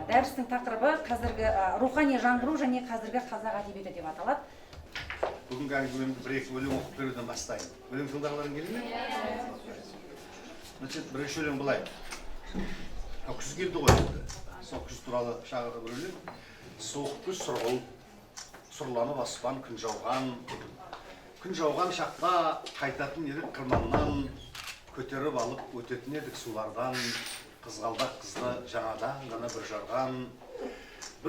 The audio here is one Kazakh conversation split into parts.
Дәрістің тақырыбы қазіргі рухани жаңғыру және қазіргі қазақ әдебиеті деп аталады. Бүгінгі әңгімемді бір-екі өлең оқып беруден бастайын. Өлең тыңдағыларың келе ме? Значит, бірінші өлең былай. Күз келді ғой енді. Сол күз туралы шағыры бір өлең. Суық күз сұрғылт, сұрланып аспан күн жауған. Күн жауған шақта қайтатын едік қырманнан, көтеріп алып өтетін едік сулардан. Қызғалдақ қызды жаңадан ғана бір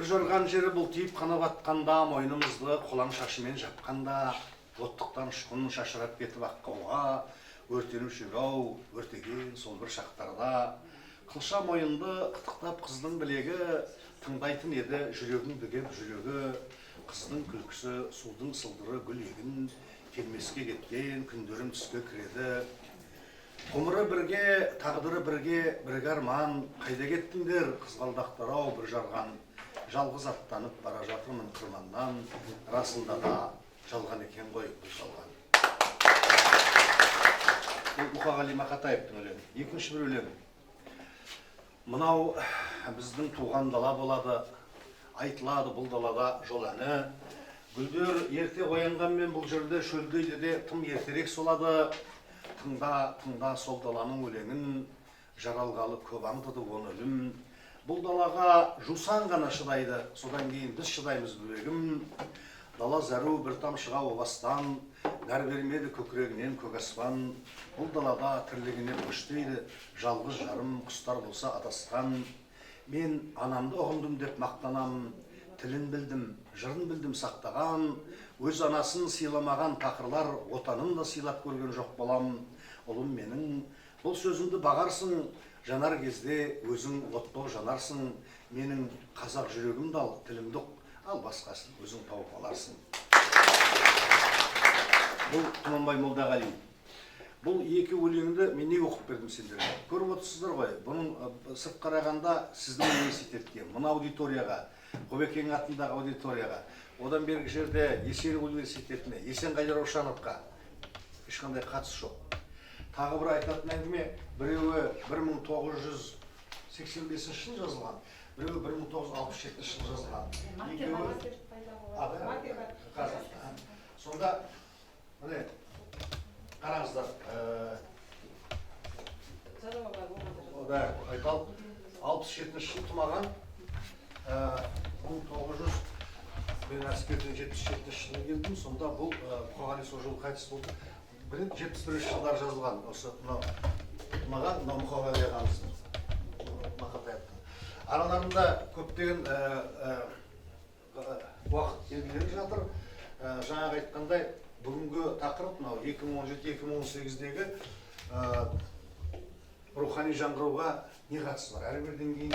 жарған жері бұлтиып қана батқанда, мойнымызды қолаң шашымен жапқанда, оттықтан ұшқын шашырап кетіп аққауға, өртенуші ау, өртеген сол бір шақтарда. Қылша мойынды қытықтап қыздың білегі, тыңдайтын еді жүрегін бөгеп жүрегі. Қыздың күлкісі, судың сылдыры гүл егін, келмеске кеткен күндерім түске кіреді. Ғұмыры бірге, тағдыры бірге, бірге арман, қайда кеттіңдер қызғалдақтар ау бір жарған. Жалғыз аттанып бара жатырмын қырманнан, расында да жалған екен ғой бұл жалған. Бұл Мұқағали Мақатаевтың өлеңі. Екінші бір өлең. Мынау біздің туған дала болады, айтылады бұл далада жол әні. Гүлдер ерте оянғанмен бұл жерде шөлдейді де тым ертерек солады. Тыңда сол даланың өлеңін, жаралғалы көп аңдыды оны өлім. Бұл далаға жусан ғана шыдайды, содан кейін біз шыдаймыз бөлегім. Дала зәру бір тамшыға обастан, нәр бермеді көкірегінен көк аспан. Бұл далада тірлігіне көштейді, жалғыз жарым құстар болса адасқан. Мен анамды ұғындым деп мақтанам, тілін білдім, жырын білдім сақтаған. Өз анасын сыйламаған тақырлар, отанын да сыйлап көрген жоқ балам. Ұлым менің, бұл сөзімді бағарсың, жанар кезде өзің оттау жанарсың. Менің қазақ жүрегімді ал, тілімді ал басқасын өзің тауып аларсың. Бұл Тұманбай Молдағали. Бұл екі өлеңді мен не оқып бердім сендерге? Көріп отырсыздар ғой, бұның сырт қарағанда сіздің университетке, мына аудиторияға, Қобекең атындағы аудиторияға, одан бергі жерде Есен университетіне, Есенғали Раушановқа ешқандай қатысы жоқ. Тағы бір айтатын әңгіме, біреуі 1985 жылы жазылған, біреуі 1967 жылы жазылған. Сонда, міне, қараңыздар, айталық 67 жылы тумаған, 1900 мен әскерден 77 жылы келдім, сонда бұл Мұқағали сол жылы қайтыс болды. 71 жылдар жазылған, осы маған Мұқағали ағамыздың, Мақатаевтың. Араларында көптеген уақыт белгілері жатыр. Жаңағы айтқандай, бүгінгі тақырып 2017-2018-дегі рухани жаңғыруға не қатысы бар? Әрбірден кейін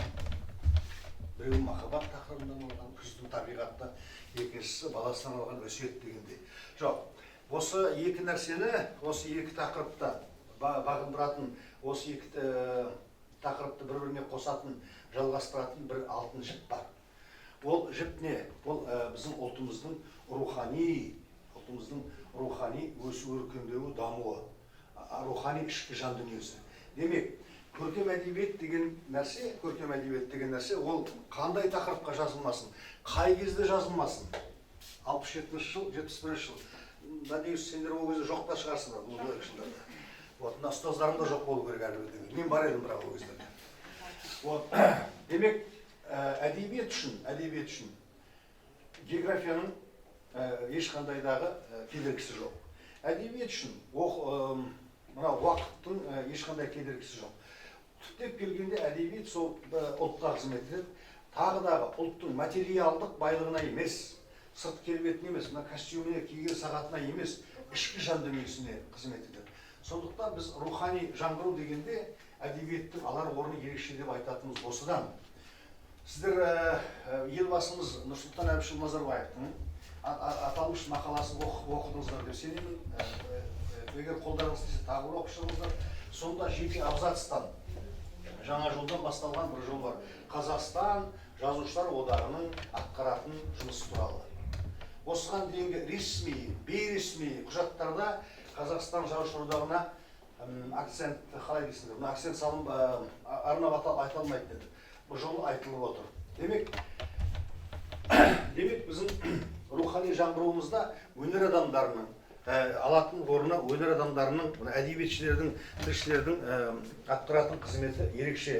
біреуі махаббат тақырыбында болған, күздің табиғатта, екіншісі баласынан алған өсиет дегенде. Жоқ, осы екі нәрсені, осы екі тақырыпта бағындыратын, осы екі тақырыпты бір-біріне қосатын, жалғастыратын бір алтын жіп бар. Ол жіп не? Ол біздің ұлтымыздың рухани өсу өркендеуі, дамуы, рухани ішкі жан дүниесі. Демек, көркем әдебиет деген нәрсе, ол қандай тақырыпқа жазылмасын, қай кезде жазылмасын. 67 жыл, 71 жыл. Надеюсь, сендер ол кезде жоқта шығарсыңдар бұл жылдарда. Мына ұстаздарым да жоқ болу керек әрбірде. Мен бар едім бірақ ол кездерде. Демек, әдебиет үшін географияның ешқандайдағы кедергісі жоқ. Әдебиет үшін мына уақыттың ешқандай кедергісі жоқ. Түптеп келгенде әдебиет сол ұлтқа қызмет етеді. Тағыдағы ұлттың материалдық байлығына емес, сырт келбетіне емес, мына костюміне, киген сағатына емес, ішкі жан дүниесіне қызмет етеді. Сондықтан біз рухани жаңғыру дегенде әдебиеттің алар орны ерекше деп айтатынымыз осыдан. Сіздер елбасымыз Нұрсұлтан Әбішұлы Назарбаевтың аталмыш мақаласын оқыдыңыздар деп сенемін. Егер қолдарыңыз тисе тағы бір оқып шығыңыздар. Сонда жеке абзацтан жаңа жолдан басталған бір жол бар. Қазақстан жазушылар одағының атқаратын жұмысы туралы. Осыған дейінгі ресми, бейресми құжаттарда Қазақстан жазушылар одағына акцент қалай дейсіңдер? Акцент салынып арнап айта алмайды деді. Бұл жолы айтылып отыр. демек біздің рухани жаңғыруымызда өнер адамдарының алатын орны, өнер адамдарының, әдебиетшілердің, тілшілердің атқаратын қызметі ерекше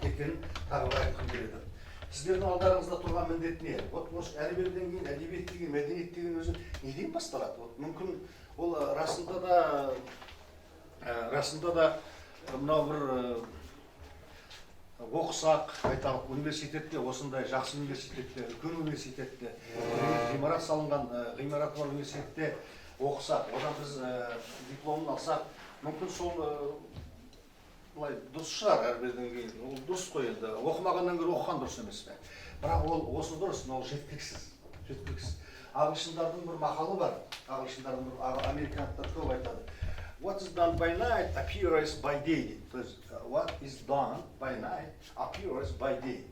екенін тағы бір айтқым келеді. Сіздердің алдарыңызда тұрған міндет не? Осы әрі-беріден кейін әдебиет деген, мәдениет деген өзі неден басталады? Мүмкін ол расында да мынау бір оқысақ, айталық университетте, осындай жақсы университетте, үлкен университетте, ғимарат салынған, ғимараты бар университетте оқысақ, одан біз дипломын алсақ, мүмкін сол былай дұрыс шығар әрбірден кейін, ол дұрыс қой енді, оқымағаннан кейін оқыған дұрыс емес пе? Бірақ ол осы дұрыс, но ол жеткіліксіз. Ағылшындардың бір мақалы бар, американдықтар көп айтады. What is done by night appears by day. То есть, what is done by night appears by day.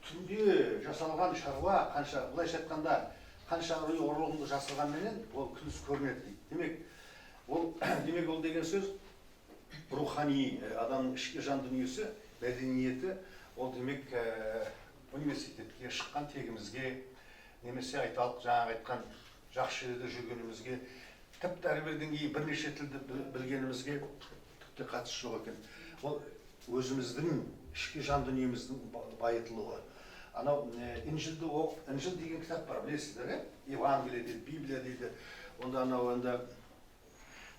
Түнде жасалған шаруа, қанша, былайша айтқанда, қанша ұрлығымды жасалғанменен, ол күндіз көрінеді дейді. Демек ол деген сөз, рухани адамның ішкі жан дүниесі, мәдениеті, ол демек университетке шыққан тегімізге, немесе айталық жаңағы айтқан жақсы жерде жүргенімізге, тіпті әрбірден кейін бірнеше тілді білгенімізге тіпті қатысы жоқ екен. Ол өзіміздің ішкі жан дүниеміздің байытылуы. Анау Инжил деген кітап бар, білесіздер, Евангелие дейді, Библия дейді. Онда анау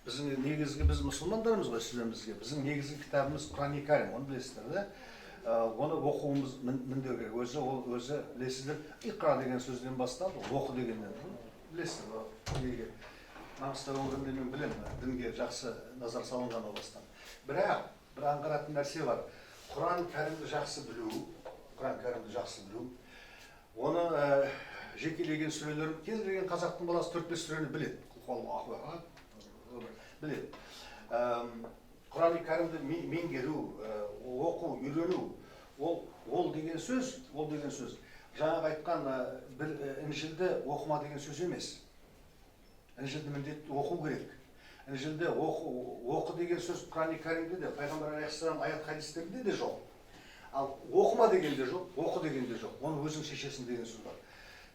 біздің негізгі, біз мұсылмандарымыз ғой сіздерімізге. Біздің негізгі кітабымыз Құран-ы Кәрім, оны білесіздер, оны оқуымыз міндет керек. Өзі білесіздер, иқра деген сөзден басталды, оқы дегеннен. Білесіздер, Маңғыстау өңірінде мен білемін, дінге жақсы назар салынған о бастан. Бірақ бір аңғаратын нәрсе бар. Құран кәрімді жақсы білу, оны жекелеген сүрелер, кез келген қазақтың баласы 4-5 сүрені біледі. Құран кәрімді меңгеру, оқу, үйрену, ол деген сөз, жаңағы айтқан Інжілді оқыма деген сөз емес. Інжілді міндетті оқу керек. Інжілді оқы деген сөз Құран-ы Кәрімде де, Пайғамбар алейхиссалам аят хадистерінде де жоқ. Ал оқыма деген де жоқ, оқы деген де жоқ. Оны өзің шешесің деген сөз бар.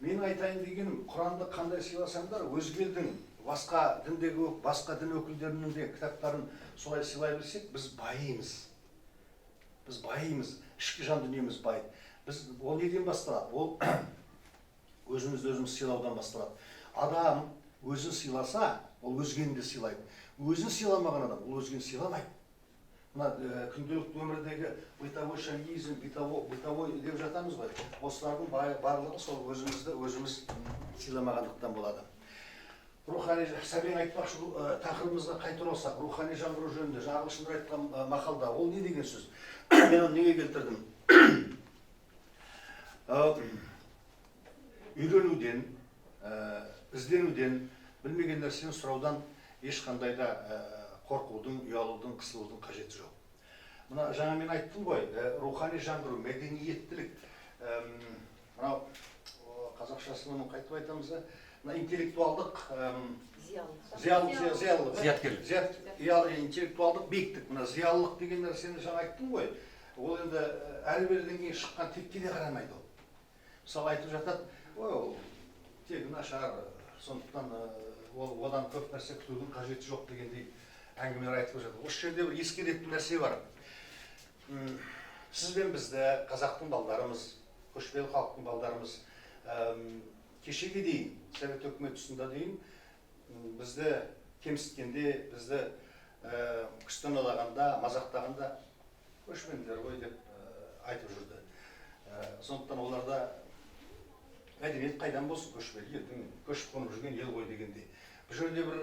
Менің айтайын дегенім, Құранды қандай сыйласаңдар, өзге елдің, басқа діндегі, басқа дін өкілдерінің де кітаптарын солай сыйлай білсек, біз байимыз, ішкі жан дүниеміз бай. Ол неден басталады? Ол өзіміз сыйлаудан басталады. Адам өзін сыйласа, ол өзгені де сыйлайды. Өзін сыйламаған адам, ол өзгені сыйламайды. Мына күнделікті өмірдегі бытовой шовинизм, бытовой деп жатамыз ғой. Осылардың барлығы сол өзіміз сыйламағандықтан болады. Рухани, сәбең айтпақшы тақырыбымызға қайтып оралсақ, рухани жаңғыру жөнінде, ағылшындар айтқан мақалда, ол не деген сөз? Мен оны неге келтірдім? Үйренуден, ізденуден, білмеген нәрсені сұраудан ешқандай да қорқудың, ұялудың, қысылудың қажеті жоқ. Мына жаңа мен айттым ғой, рухани жаңғыру, мәдениеттілік, мынау қазақшасын оны қайтып айтамыз, интеллектуалдық, интеллектуалдық биіктік, зиялылық деген нәрсені жаңа айттым ғой, ол енді әрі-беріден кейін шыққан текке де қарамайды ол. Мысалы айтып жатады, ол тегі нашар, сондықтан одан көп нәрсе күтудің қажеті жоқ дегендей әңгімелер айтып жатады. Осы жерде бір ескеретін нәрсе бар. Сіз бен бізді, қазақтың балдарымыз, көшпелі халықтың балдарымыз, кешеге дейін, Совет өкімет тұсында дейін, бізді кемсіткенде, бізді күстәналағанда, мазақтағанда көшпенділер ғой деп айтып жүрді. Сондықтан оларда мәдениет қайдан болсын, көшпелі елдің, көшіп қонып жүрген ел ғой дегенде. Бұл жерде бір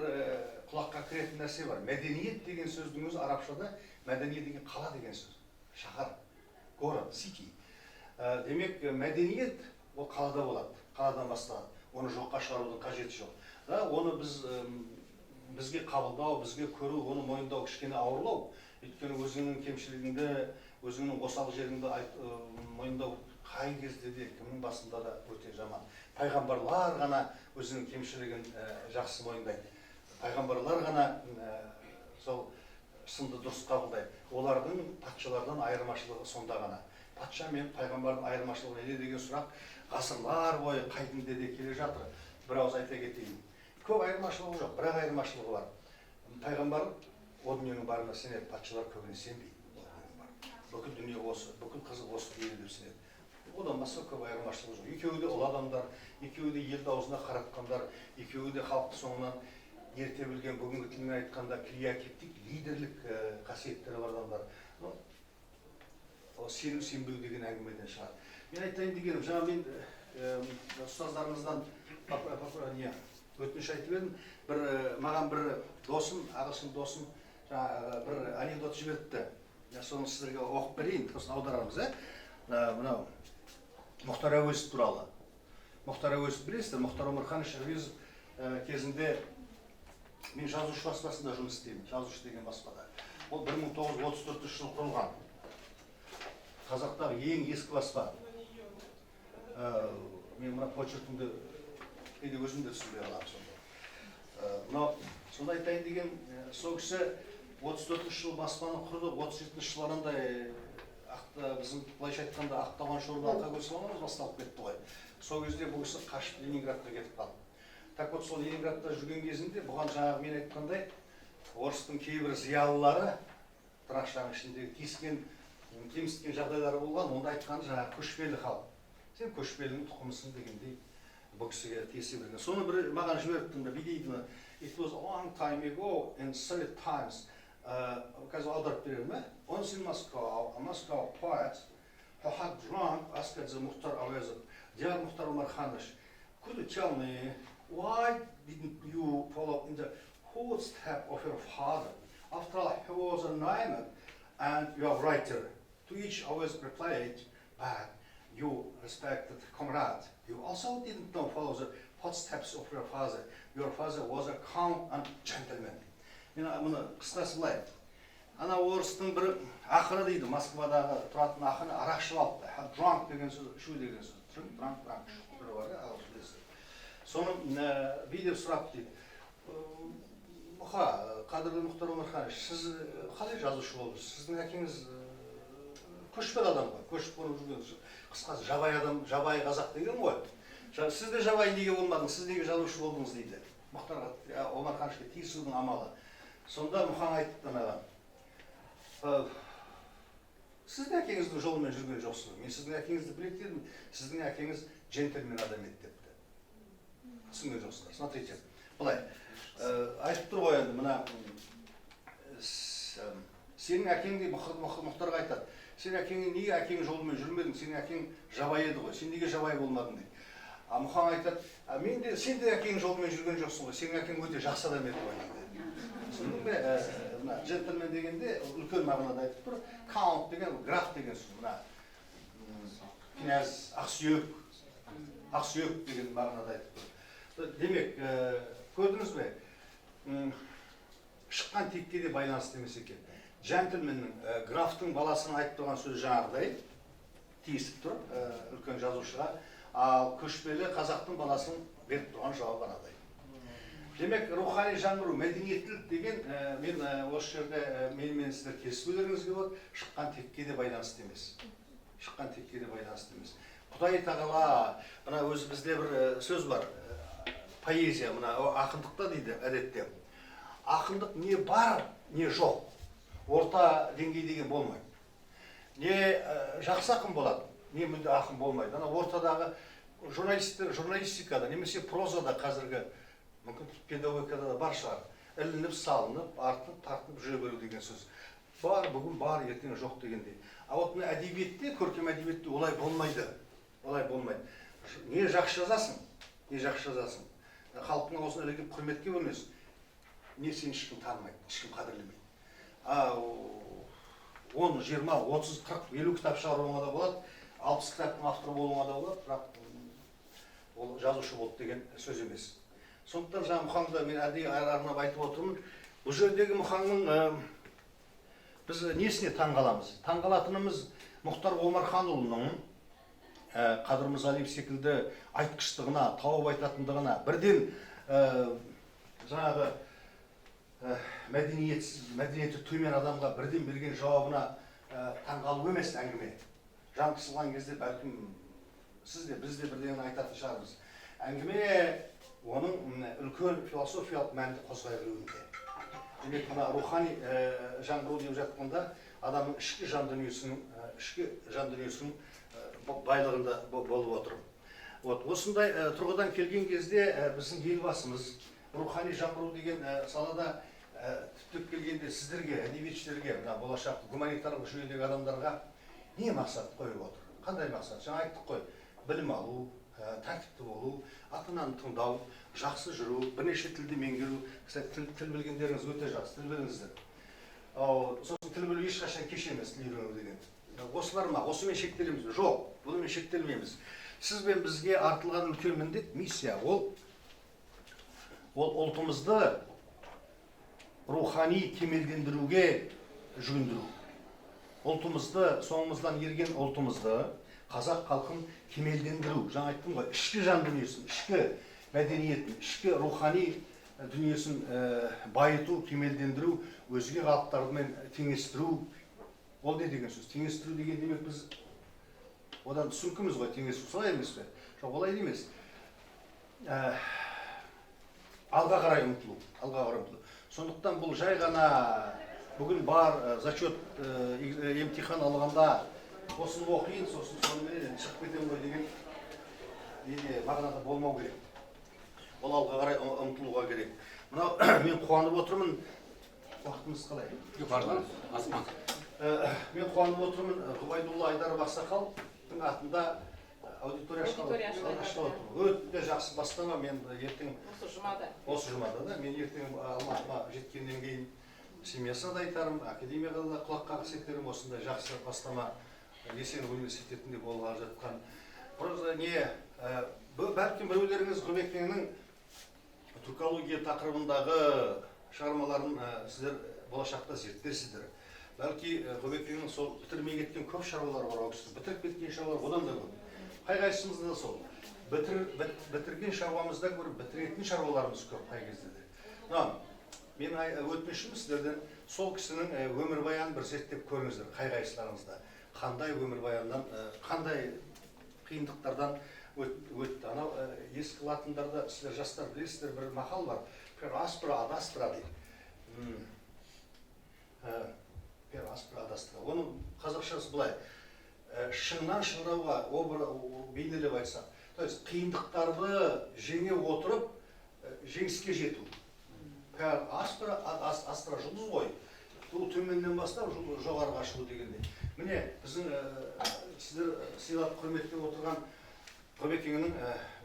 құлаққа кіретін нәрсе бар. Мәдениет деген сөздің өзі арабшада мәдениет деген қала деген сөз. Шаһар, город, сити. Демек, мәдениет ол қалада болады, қаладан басталады. Оны жоққа шығарудың қажеті жоқ. Оны бізге қабылдау, бізге көру, оны мойындау кішкене ауырлау. Өйткені өзіңнің кемшілігіңді, өзіңнің осал жеріңді мойындау қай кезде де, кімнің басында да өте жаман. Пайғамбарлар ғана өзінің кемшілігін жақсы мойындайды. Пайғамбарлар ғана сол сынды дұрыс қабылдайды. Олардың патшалардан айырмашылығы сонда ғана. патша мен пайғамбардың айырмашылығы не деген сұрақ ғасырлар бойы қайтымды де келе жатыр. Бір ауыз айта кетейін. Көп айырмашылығы жоқ, бірақ айырмашылығы бар. Пайғамбар о дүниенің барына сенеді, патшалар көбіне сенбейді. Бүкіл дүние осы, бүкіл қызық осы дейді деп сенеді. Одан басқа көп айырмашылығы жоқ. Екеуі де ұлы адамдар, екеуі де елді аузына қаратқандар, екеуі де халықты соңынан ерте білген, бүгінгі тілмен айтқанда креативтік, лидерлік қасиеттері бар адамдар. Сену сенбеу деген әңгімеден шығады. Мен айтайын дегенім, жаңа мен ұстаздарымыздан өтініш айтып едім. Маған бір досым, ағылшын досым бір анекдот жіберіпті. Соны сіздерге оқып берейін, сосын аударамыз. Мынау Мұхтар Әуезов туралы. Мұхтар Әуезов білесіздер, Мұхтар Омарханович Әуезов кезінде мен жазушы баспасында жұмыс істеймін, жазушы деген баспада. Ол 1934 жылы құрылған. Қазақтағы ең ескі баспа. Мен мына почеркімді кейде өзім де түсінбей қаламын сонда. Сонда айтайын деген, сол кісі 34 жыл баспаны құрды, 37 жыл анандай біздің былайша айтқанда ақталған шорды алқа көсіламыз басталып кетті ғой. Сол кезде бұл кісі қашып Ленинградқа кетіп қалды. Так вот, сол Ленинградта жүрген кезінде бұған жаңағы мен айтқандай орыстың кейбір зиялылары трактордың ішіндегі кемсіткен жағдайлары болған, онда айтқаны жаңағы көшпелі халық. Сен көшпелінің тұқымысың дегендей бұл кісіге тиісе берген. Соны бір маған жіберіпті, видеоны. It was a long time ago in Soviet times. Қазір аударып беремін бе? Once in Moscow, a Moscow poet who had drunk asked the Mukhtar Әуезов, Dear Mukhtar Umarkhanovich, could you tell me why didn't you follow in the footsteps of your father? After all, he was a naive and you are a writer. To which Әуезов replied back, you respected comrade. You also didn't follow the footsteps of your father. Your father was a calm and gentleman. Мен мұны қысқасы былай. Ана орыстың бір ақыры дейді, Москвадағы тұратын ақыны арақ ішіп алыпты. Drunk деген сөз, ішу деген сөз. Drunk, бір бар да, ағылшын. Соны видео сұрап дейді. Қадірлі Мұхтар Омарханович, сіз қалай жазушы болдыңыз? Сіздің әкеңіз көшпелі адам ғой, көшіп қонып жүрген. Қысқасы жабай адам, жабай қазақ деген ғой. Сіз де жабай неге болмадыңыз, сіз неге жазушы болдыңыз дейді. Мұхтар Омархановичке тиісудің амалы. Сонда Мұхан айтты маған, сіздің әкеңіздің жолымен жүрген жоқсыз. Мен сіздің әкеңізді білетін едім, сіздің әкеңіз джентльмен адам еді депті. Түсінген жоқсыздар. Смотрите, былай, айтып тұр ғой енді, мына сенің әкеңде Мұхтарға айтады. Сен әкеңе неге әкеңнің жолымен жүрмедің? Сенің әкең жабай еді ғой. Сен неге жабай болмадың дейді. Мұхан айтады, сен де әкеңнің жолымен жүрген жоқсың ғой. Сенің әкең өте жақсы адам еді ғой дейді. Түсіндің бе? Джентльмен дегенде үлкен мағынада айтып тұр. Count деген, граф деген сөз. Мына князь, ақсүйек деген мағынада айтып тұр. Демек, көрдіңіз бе? Шыққан текке де байланысты емес екен. Джентльменнің, графтың баласының айтып тұрған сөз жаңағыдай тиісіп тұр үлкен жазушыға. Ал көшпелі қазақтың баласының беріп тұрған жауабы анадай. Демек, рухани жаңғыру, мәдениеттілік деген, мен осы жерде менімен сіздер келіспеулеріңізге болады, шыққан текке де байланысты емес. Шыққан текке де байланысты емес. Құдай тағала, мына өзі бізде бір сөз бар, поэзия, мына ақындықта дейді әдетте. Ақындық не бар, не жоқ. Орта деңгей деген болмайды. Не жақсы ақын болады, не мүлде ақын болмайды. Ана ортадағы журналистикада, немесе прозада қазіргі мүмкін педагогикада да бар шығар. Ілініп, салынып, артынып, тартынып жүре беру деген сөз. Бар, бүгін бар, ертең жоқ дегендей. А вот мына әдебиетте, көркем әдебиетте олай болмайды. Олай болмайды. Не жақсы жазасың, не жақсы жазасың. Халықтың аузына ілігіп құрметке бөлмесін. Не сен ешкім танымайды, ешкім қадірлемейді. 10, 20, 30, 40, 50 кітап шығаруыңа да болады, 60 кітаптың авторы болуыңа да болады, бірақ ол жазушы болды деген сөз емес. Сондықтан жаңа Мұхаңды мен әдейі арнап айтып отырмын. Бұл жердегі Мұхаңның біз несіне таңғаламыз? Таңғалатынымыз Мұхтар Омарханұлының Қадыр Мырзалиев секілді айтқыштығына, тауып айтатындығына, бірден жаңағы мәдениеті төмен адамға бірден берген жауабына таңғалу емес әңгіме. жан қысылған кезде бәлкім сіз де біз де бірдеңені айтатын шығармыз. Әңгіме оның үлкен философиялық мәнді қозғай білуінде. Демек, мына рухани жаңғыру деп жатқанда адамның ішкі жан дүниесінің байлығында болып отыр. Осындай тұрғыдан келген кезде біздің елбасымыз рухани жаңғыру деген салада түптеп келгенде сіздерге, әдебиетшілерге, болашақ гуманитарлық жүйедегі адамдарға не мақсат қойып отыр? Қандай мақсат? Жаңа айттық қой, білім алу, тәртіпті болу, ата-ананы тыңдау, жақсы жүру, бірнеше тілді меңгеру. Тіл білгендеріңіз өте жақсы, тіл біліңіздер. Сосын тіл білу ешқашан кеш емес, тіл үйрену деген. Осылар ма? Осымен шектелеміз бе? Жоқ, бұнымен шектелмейміз. Сіз бен бізге артылған үлкен міндет, миссия, ол ұлтымызды рухани кемелдендіруге жүгіндіру. Ұлтымызды, соңымыздан ерген ұлтымызды, қазақ халқын кемелдендіру. Жаңа айттым ғой, ішкі жан дүниесін, ішкі мәдениетін, ішкі рухани дүниесін байыту, кемелдендіру, өзге халықтармен теңестіру. Ол не деген сөз? Теңестіру деген демек біз одан түсінкіміз ғой, теңестіру. Солай емес пе? Жоқ, олай емес. Алға қарай ұмтылу, алға қарай ұмтылу. Сондықтан бұл жай ғана бүгін бар зачет емтихан алғанда осыны оқиын, сосын сонымен шығып кетем ғой деген мағынада болмау керек. Ол алға қарай ұмтылуға керек. Мынау мен қуанып отырмын. Уақытымыз қалай? Жоғарыдан, асман. Мен қуанып отырмын. Ғұбайдулла Айдаров ақсақалдың атында аудитория ашылып отыр. Өте жақсы бастама. Мен ертең осы жұмада да мен ертең Алматыға жеткеннен кейін семьясына да айтарым, академияға да құлақ қағыс етерім. Осындай жақсы бастама Есен университетінде болған жатқан. Бәлкім біреулеріңіз Ғұбекеңнің түркология тақырыбындағы шығармаларын сіздер болашақта зерттерсіздер. Бәлки Ғұбекеңнің сол бітірмей кеткен көп шаруалары бар, бітіріп кеткен шаруалар одан да көп. Қай-қайсымызда да сол. Бітірген шаруамызда көріп, бітіретін шаруаларымыз көп қай кезде де. Мен өтінішім сіздерден сол кісінің өмірбаянын бір зерттеп көріңіздер, қай-қайсыларыңызда. Қандай өмірбаяннан, қандай қиындықтардан өтті. Анау ескі латындарда сіздер жастар білесіздер, бір мақал бар. Per aspera ad astra дейді. Per aspera ad astra. Оның қазақшасы былай. Шыңнан шыңырауға бейнелеп айтсақ. То есть қиындықтарды жеңе отырып жеңіске жету. Per aspera ad astra жұлдыз ғой. Бұл төменнен бастап жоғарыға шығу дегенде. Міне біздің сіздер сыйлап құрметтеп отырған Ғұбекеңнің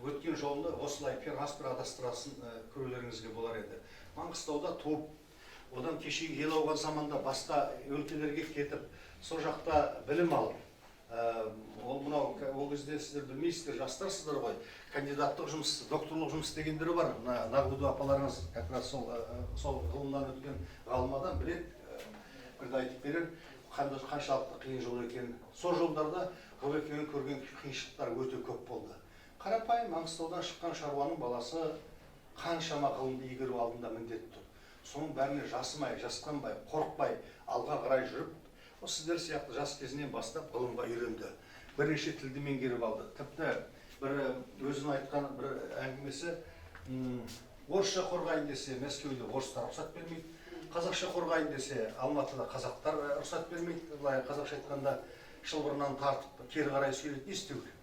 өткен жолында осылай пер аспера ad astraсын көрулеріңізге болар еді. Маңғыстауда туып, одан кешегі ел ауған заманда басқа өлкелерге кетіп, сол жақта білім алып, ол кезде сіздер білмейсіздер, жастарсыздар ғой, кандидаттық жұмыс, докторлық жұмыс дегендері бар. Нағуды апаларыңыз как раз сол ғылымнан өткен ғалымадан білет, бірді айтып берер, қаншалықты қиын жол екен. Сол жолдарда Ғұбекеңнің көрген қиыншылықтар өте көп болды. Қарапайым Маңғыстаудан шыққан шаруаның баласы қаншама ғылымды игеру алдында міндетті тұр. Соның бәріне жасымай, жасқанбай, қорықпай, алға қарай жүріп, сіздер сияқты жас кезінен бастап ғылымға үйренді. Бірнеше тілді меңгеріп алды. Тіпті бір өзінің айтқан бір әңгімесі, орысша қорғайын десе, Мәскеуде орыстар рұқсат бермейді. Қазақша қорғайын десе, Алматыда қазақтар рұқсат бермейді. Былай қазақша айтқанда шылбырынан тартып, кері қарай сөйлейді, не істеу керек?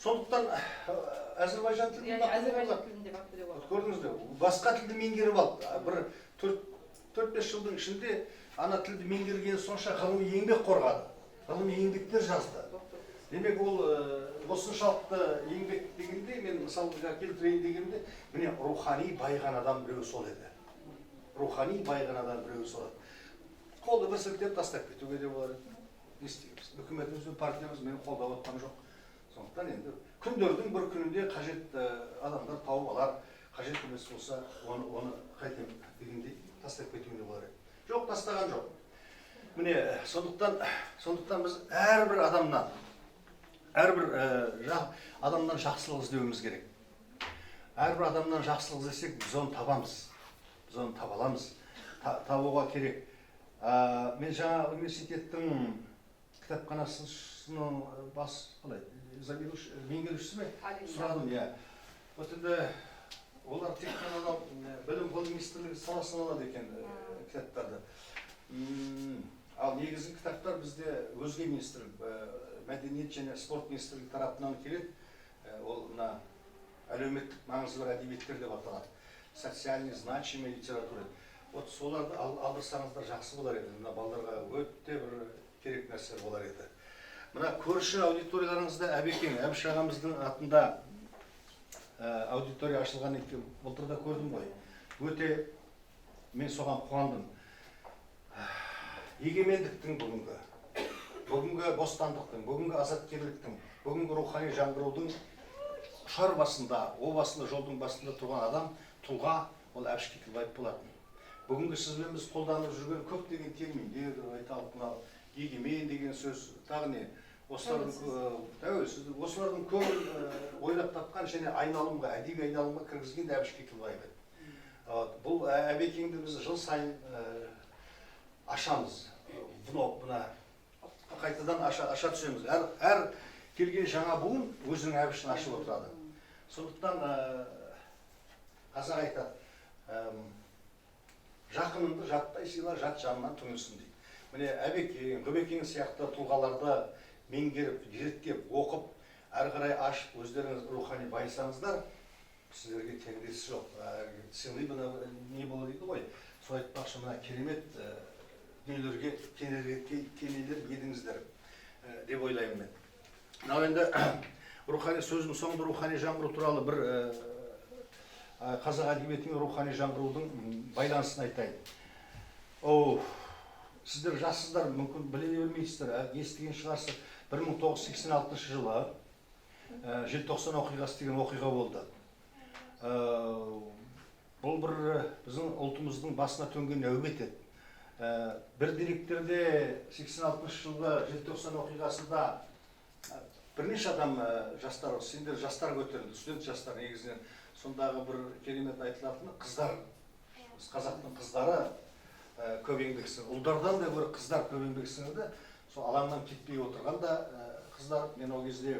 Сондықтан Әзірбайжан тілінде көрдіңіз бе? Басқа тілді меңгеріп алды. Бір 4-5 жылдың ішінде ана тілді меңгерген сонша ғылыми еңбек қорғады. Ғылыми еңбектер жазды. Демек ол осыншалықты еңбек дегенде, мен мысалға келтірейін дегенде, міне рухани байыған адам біреу сол еді. Рухани байыған адам біреу сол еді. Қолды бір сілтеп тастап кетуге де болар еді. Не істейміз? Үкіметіміз бен партиямыз мені қолдап отқан жоқ. Сондықтан енді күндердің бір күнінде қажет адамдар тауып алар, қажет емес болса, оны қайтем дегендей тастап кетуге болар еді. Жоқ, тастаған жоқ. Міне, сондықтан біз әрбір адамнан жақсылық іздеуіміз керек. Әрбір адамнан жақсылық іздесек, біз оны табамыз. Біз оны таба аламыз. Табуға керек. Мен жаңа университеттің кітапханасының бас қалай меңгерушісі ме сұрадым. Иә, вот енді олар тек қана білім ғылым министрлігі саласынан алады екен кітаптарды. Ал негізгі кітаптар бізде өзге министрлік, мәдениет және спорт министрлігі тарапынан келеді. Ол мына әлеуметтік маңызы бар әдебиеттер деп аталады. Социальный значимый литература. Вот соларды алдырсаңыздар жақсы болар еді. Мына балаларға өте бір керек нәрсе болар еді. Мына көрші аудиторияларыңызда Әбекең, Әбіш ағамыздың атында аудитория ашылған екен. Былтырда көрдім ғой. Өте мен соған қуандым. Егемендіктің бүгінгі бостандықтың, бүгінгі азаткерліктің, бүгінгі рухани жаңғырудың ұшар басында, о басында, жолдың басында тұрған адам, тұлға, ол Әбіш Кекілбаев болатын. Бүгінгі сізбен қолданып жүрген көп деген терминдер, айталық мынау егемен деген сөз, тағы не? Осылардың көбін ойлап тапқан және айналымға, әдеби айналымға кіргізген де Әбіш Кекілбаев еді. Бұл Әбекеңді біз жыл сайын ашамыз. Бұна қайтадан аша түсеміз. Әр келген жаңа буын өзінің Әбішін ашып отырады. Сондықтан қазақ айтады, жақыныңды жаттай сыйла, жат жанынан түңілсін дейді. Міне Әбекең, Көбекең сияқты тұлғаларды меңгеріп, зерттеп, оқып, әрі қарай ашып, өздеріңіз рухани байысаңыздар, сіздерге теңдесі жоқ. Сыйлы бұны не болады дейді ғой. Сол айтпақшы мына керемет дүниелерге кенелер едіңіздер деп ойлаймын мен. Мынау енді сөздің соңында рухани жаңғыру туралы бір қазақ әдебиетінің рухани жаңғырудың байланысын айтайын. Сіздер жассыздар, мүмкін біле бермейсіздер, естіген шығарсыз. 1986 жылы желтоқсан оқиғасы деген оқиға болды. Бұл бір біздің ұлтымыздың басына төнген нәубет еді. Бір деректерде 86 жылғы желтоқсан оқиғасында бірнеше адам жастар, сендер жастар көтерілді, студент жастар негізінен. Сондағы бір керемет айтылатыны қыздар, қазақтың қыздары көп еңбек сіңірді. Ұлдардан да гөрі қыздар көп еңбек сіңірді. Сол алаңнан кетпей отырғанда қыздар, мен ол кезде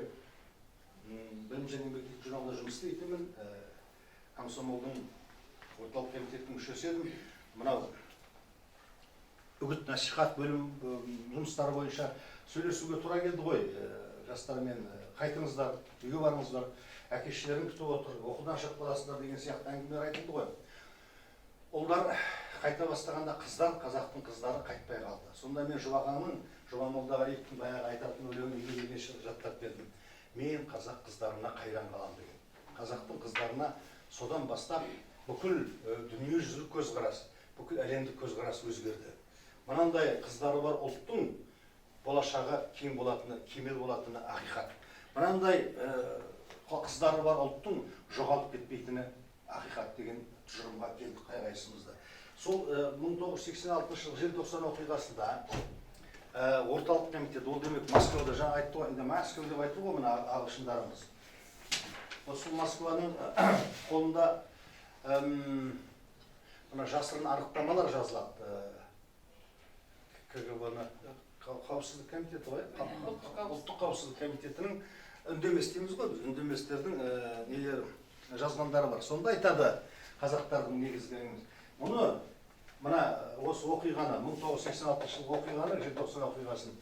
білім және мемлекеттік журналда жұмыс істейтінмін, комсомолдың орталық комитетінің мүшесі едім. Мынау үгіт насихат бөлім жұмыстары бойынша сөйлесуге тура келді ғой. Жастармен қайтыңыздар, үйге барыңыздар, әке-шелерің күтіп отыр, оқудан шығып қаласыңдар деген сияқты әңгімелер айтылды ғой. Олар қайта бастағанда қыздар, қазақтың қыздары қайтпай қалды. Сонда мен Жұбағаңның, Жұба Молдағалиевтің баяғы айтатын өлеңін үйге келгенше жаттап бердім. Мен қазақ қыздарына қайран қалам деген. Қазақтың қыздарына содан бастап бүкіл дүниежүзілік көзқарас, бүкіл әлемдік көзқарас өзгерді. Мынандай қыздары бар ұлттың болашағы кең болатыны, кемел болатыны ақиқат. Мынандай қыздары бар ұлттың жоғалып кетпейтіні ақиқат деген тұжырымға келдік қай-қайсымызды. Сол 1986 жыл желтоқсан оқиғасында орталық комитет, ол демек Москвада, жаңа айтты ғой, енді Москва деп айтты ғой мына ағылшындарымыз. Осы Москваның қолында мына жасырын анықтамалар жазылады. КГБ-ны қауіпсіздік комитеті ғой, ұлттық қауіпсіздік комитетінің үндемес дейміз ғой, біз үндеместердің нелер жазғандары бар. Сонда айтады қазақтардың негізгеніміз. Мұны мына осы оқиғаны, 1986 жылғы оқиғаны, желтоқсан оқиғасын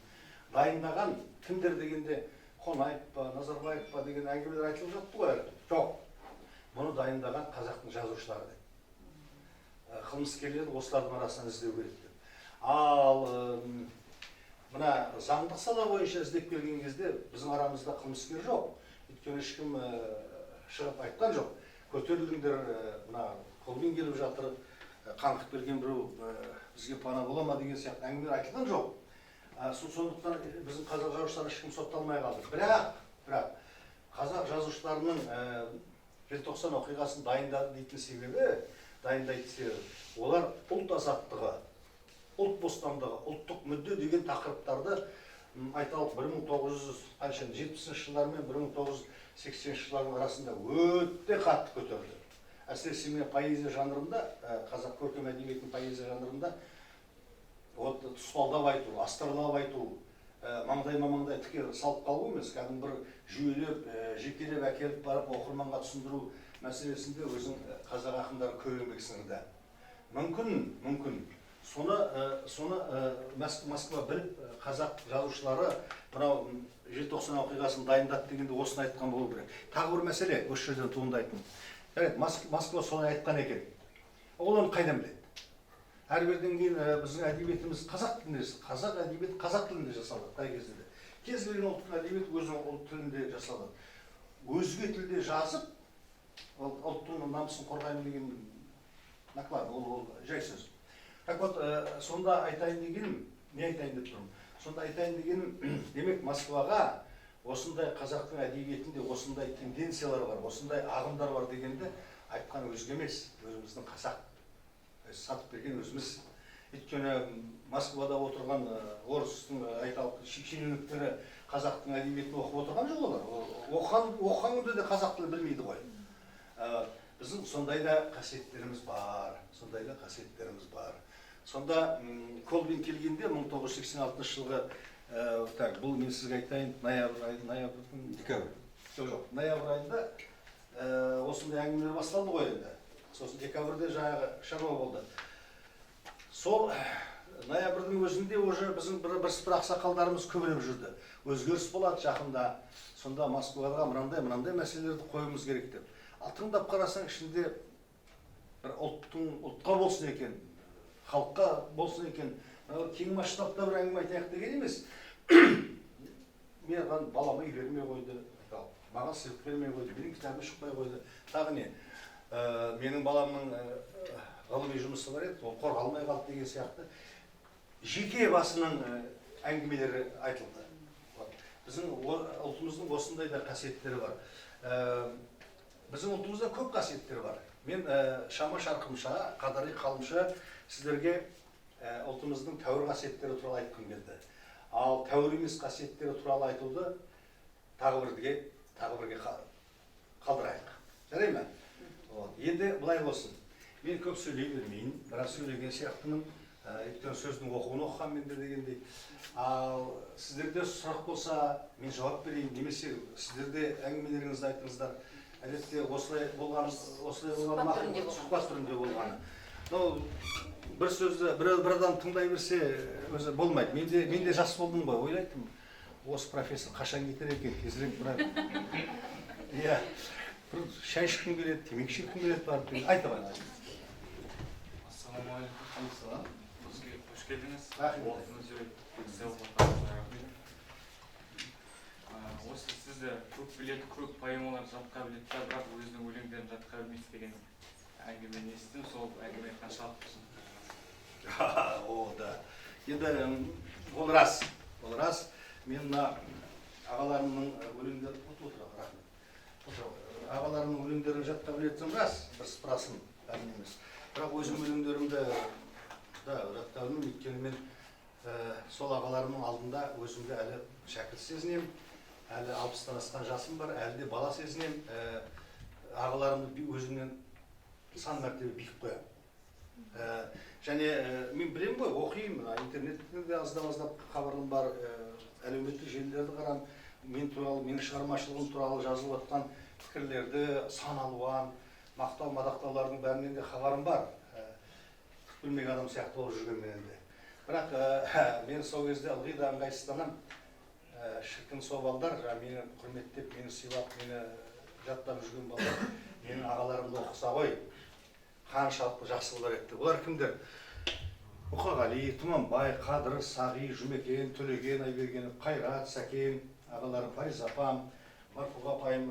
дайындаған кімдер дегенде Қонаев па, Назарбаев па деген әңгімелер айтылып жатты ғой. Жоқ. Мұны дайындаған қазақтың жазушылары деп. Қылмыскерлерді осылардың арасынан іздеу керек деп. Ал мына заңдық сала бойынша іздеп келген кезде біздің арамызда қылмыскер жоқ. Өйткені ешкім шығып айтқан жоқ. Көтерілдіңдер, мына қолмен келіп жатыр, қаңқып келген біреу бізге пана бола ма деген сияқты әңгімелер айтылған жоқ. Сондықтан біздің қазақ жазушылары ешкім сотталмай қалды. Бірақ қазақ жазушыларының желтоқсан оқиғасын дайындады дейтін себебі, олар ұлт азаттығы, ұлт бостандығы, ұлттық мүдде деген тақырыптарды айталық 1970 жылдар мен 1980 жылдардың арасында өте қатты көтерді. Әсіресе мен поэзия жанрында, қазақ көркем әдебиетінің поэзия жанрында тұспалдап айту, астарлап айту, маңдай тіке салып қалу емес, кәдімгі бір жүйелеп, жекелеп әкеліп барып оқырманға түсіндіру мәселесінде өзің қазақ ақындары көп еңбек сіңірді. Мүмкін. Соны Москва біліп, қазақ жазушылары мынау желтоқсан оқиғасын дайындады дегенде осыны айтқан болу керек. Тағы бір мәселе осы жерден туындайтын. Москва солай айтқан екен. Ол оны қайдан біледі? Әрбірден кейін біздің әдебиетіміз қазақ тілінде, қазақ әдебиеті қазақ тілінде жасалады қай кезде де. Кез келген ұлттың әдебиеті өзінің ұлт тілінде жасалады. Өзге тілде жазып, ұлттың намысын қорғаймын деген наклад, ол жай сөз. Так вот, сонда айтайын дегенім, не айтайын деп тұрмын? Сонда айтайын дегенім, демек Москваға осындай қазақтың әдебиетінде осындай тенденциялар бар, осындай ағымдар бар дегенде айтқан өзге емес, өзіміздің қазақ. Сатып берген өзіміз. Өйткені Москвада отырған орыстың айталық шенеуніктері қазақтың әдебиетін оқып отырған жоқ олар. Оқыған күнде де қазақ тілін білмейді ғой. Біздің сондай да қасиеттеріміз бар. Сонда Колбин келгенде 1986 жылғы, бұл мен сізге айтайын, ноябрь айында осындай әңгімелер басталды ғой енді. Сосын декабрьде жаңағы шаруа болды. Сол ноябрьдің өзінде уже біздің бір ақсақалдарымыз көбірек жүрді. Өзгеріс болады жақында. Сонда Москваға мынандай мәселелерді қоюымыз керек деп. Тыңдап қарасаң ішінде бір ұлтқа болсын екен, халыққа болсын екен, кең масштабта бір әңгіме айтайық деген емес. Мен балама үй бермей қойды, маған сыйлық бермей қойды, менің кітабым шықпай қойды. Тағы не? Менің баламның ғылыми жұмысы бар еді, ол қорғалмай қалды деген сияқты жеке басының әңгімелері айтылды. Біздің ұлтымыздың осындай да қасиеттері бар. Біздің ұлтымызда көп қасиеттері бар. Мен шама шарқымша, қадари қалымша сіздерге ұлтымыздың тәуір қасиеттері туралы айтқым келді. Ал тәуір емес қасиеттері туралы айтуды тағы бірге қалдырайық. Жарай ма? Енді былай болсын. Мен көп сөйлей бермейін, бірақ сөйлеген сияқтымын. Өйткені сөздің оқуын оқыған менде дегендей. Ал сіздерде сұрақ болса, мен жауап берейін. Немесе сіздерде әңгімелеріңізді айтыңыздар. Әдетте осылай болғаны, сұхбат түрінде болғаны. Бір сөзді бір адам тыңдай берсе өзі болмайды. Мен де жас болдым ғой, ойлайтын. Осы профессор қашан кетер екен, тезірек бірақ. Иә. Бір шай ішкім келеді, темекі шеккім келеді барып. Айтып. Ассалаумағалейкум. Алейкум. Қош келдіңіз. Осы сізді көп біледі, көп поэмалар жатқа біледі, бірақ өзінің өлеңдерін жатқа білмейді деген әңгімені естідім, сол әңгіме қаншалықты шын? О, да. Енді ол рас. Мен ағаларымның өлеңдері ағаларымның өлеңдерін жатқа білетінім рас, бірсыпырасын бәрін емес. Бірақ өзім өлеңдерімді жатқа білмеймін, өйткені мен сол ағаларымның алдында өзімді әлі шәкірт сезінем, әлі 60-тан асқан жасым бар, әлі де бала сезінем, ағаларымды өзімнен сан мәртебе биік қоямын. Және мен білем ғой, оқимын, интернетте де аздап хабарым бар, әлеуметтік желілерді қарам, мен туралы, менің шығармашылығым туралы жазылып жатқан пікірлерді, сан алуан, мақтау-мадақтаулардың бәрінен де хабарым бар. Білмеген адам сияқты болып жүргенменен де. Бірақ мен сол кезде ылғи да ыңғайсызданам. Шіркін сол балдар, мені құрметтеп, мені сыйлап, мені жаттап жүрген балдар, менің ағаларымды оқыса ғой, қаншалықты жақсы болар еді. Олар кімдер? Мұқағали, Тұманбай, Қадыр, Сағи, Жұмекен, Төлеген, Айбергенов, Қайрат, Сәкен, ағаларым Фариза апам, Марфуға апайым,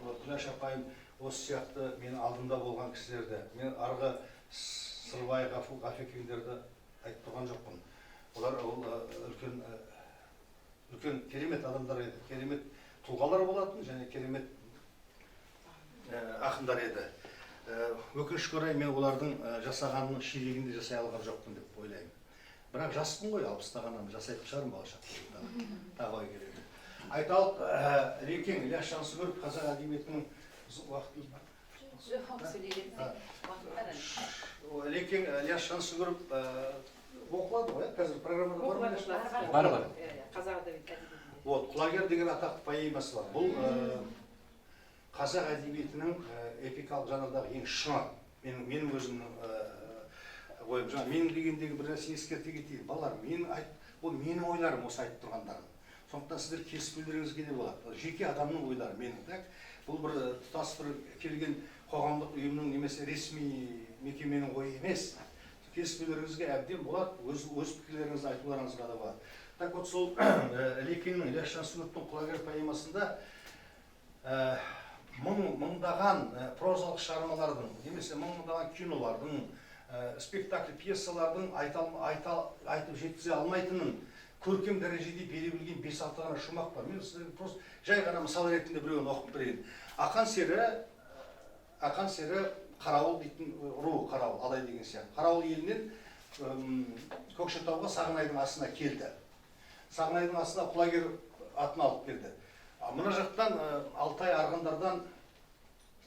Күләш апайым, осы сияқты менің алдымда болған кісілерді, мен арғы Сырбай, Ғафекеңдерді айтып тұрған жоқпын. Олар үлкен керемет адамдар еді, керемет тұлғалар болатын, және керемет ақындар еді. Өкінішке орай мен олардың жасағанының ширегінде жасай алған жоқпын деп ойлаймын. Бірақ жаспын ғой, 60-та ғана жасайтын шығармын болашақта. Тағылай келеді. Айталық, Лекең, Ілияс Жансүгіров қазақ әдебиетінің уақытымыз бар. Лекең, Ілияс Жансүгіров оқылады ғой, қазір программада бар ма? Бар. Қазақ әдебиетінде. Вот, құлагер деген атақты поэмасы бар. Бұл қазақ әдебиетінің эпикалық жанрдағы ең шыңы. Менің өзімнің ойым. Жаңа менің дегендегі бір нәрсе ескерте кетейін. Балалар, бұл менің ойларым осы айтып тұрғандарым. Сондықтан сіздер кесіп білдіріңізге де болады. Жеке адамның ойлары менің. Бұл бір тұтас бір келген қоғамдық ұйымның немесе ресми мекеменің ойы емес. Кесіп білдіріңізге әбден болады. Өз пікірлеріңізді айтуларыңызға да болады. Так вот, сол Лекиннің Ілияс Жансүгіровтің құлагер поэмасында мыңдаған прозалық шығармалардың, немесе мыңдаған кинолардың, спектакль, пьесалардың айтып жеткізе алмайтынын көркем дәрежеде бере білген 5-6 ғана шумақ бар. Мен сіздерге просто жай ғана мысал ретінде біреуін оқып берейін. Ақан сері Қарауыл дейтін ру, Қарауыл, Алай деген сияқты. Қарауыл елінен Көкшетауға Сағынайдың асына келді. Сағынайдың асына құлагер атын алып келді. Мына жақтан Алтай арғындардан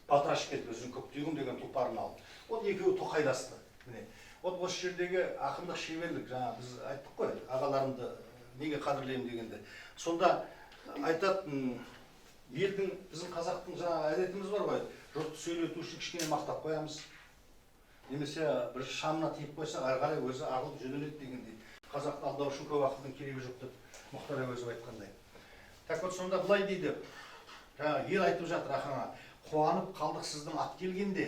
Батыраш келді, өзінің Көктүйгін деген тұлпарын алып. Ол екеуі тоқайласты. Осы жердегі ақындық шеберлік, жаңа біз айттық қой, ағаларымды неге қадірлеймін дегенде. Сонда айтатын елдің, біздің қазақтың жаңа әдетіміз бар ғой, жұртты сөйлету үшін кішкене мақтап қоямыз. Немесе бір шамына тиіп қойса, ары қарай өзі ағылып жөнеледі дегендей. Қазақты алдау үшін көп ақылдың керегі жоқ деп Мұхтар Әуезов айтқандай. Так вот, сонда былай дейді, ел айтып жатыр ақаңа, қуанып қалдық сіздің ат келгенде,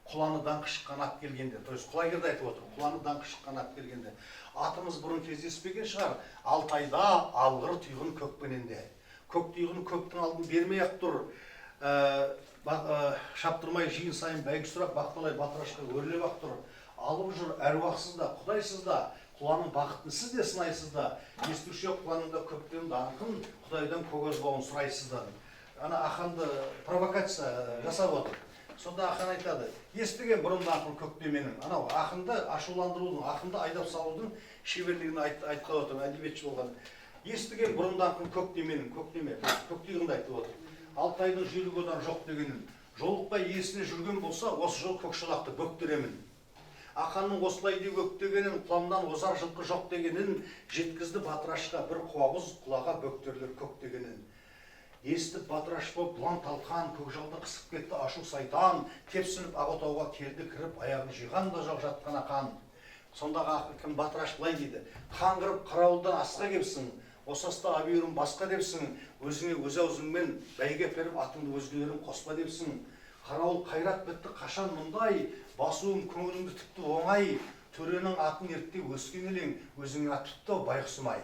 құланы даңқы шыққан ат келгенде. То есть құлагерді айтып отыр, құланы даңқы шыққан ат келгенде. Атымыз бұрын кездеспеген шығар, Алтайда алғыр түйғын көкпененде. Көк түйғын көптің алдын бермей-ақ тұр, шаптырмай жиын сайын бәйгі сұрақ бақталай Батырашқа өрлеп-ақ тұр. Алып жүр әруақсыз да, құдайсыз да, құланың бақытын сіз де сынайсыз да, естуші құланың да көптен даңқын, құдайдан көгөз бауын сұрайсыз да. Ана ақанды провокация жасап отыр. Сонда ақан айтады, естіген бұрын даңқын көктеменің. Анау ақынды ашуландырудың, ақынды айдап салудың шеберлігін айтқан отыр, әдебиетші болған. Естіген бұрын даңқын көктеменің, көктегінді айтып отыр. Алтайдың жүйрігі одан жоқ дегенін. Жолықпай есіне жүрген болса, осы жол көкшолақты бөктеремін. Ақанның осылай де көктегенін, құламдан озар жылқы жоқ дегенін, жеткізді Батырашқа бір қуабыз құлаға бөктерлер көктегенін. Естіп Батыраш боп бұлан талқан, көкжалды қысып кетті ашу сайтан, тепсініп Ағотауға келді кіріп, аяғын жиған да жоқ жатқан ақан. Сондағы ақын Батыраш былай дейді, қаңғырып қарауылдан асқа кепсің, осаста абүйірін басқа депсің, өзіңе өз аузыңмен бәйге періп атыңды өзгелерін қоспа депсің. Қарауыл қайрат бітті қашан мұндай, басуым көңіліңді тіпті оңай, төренің атын ертте өскен елең, өзіңе атыпты байқұсымай.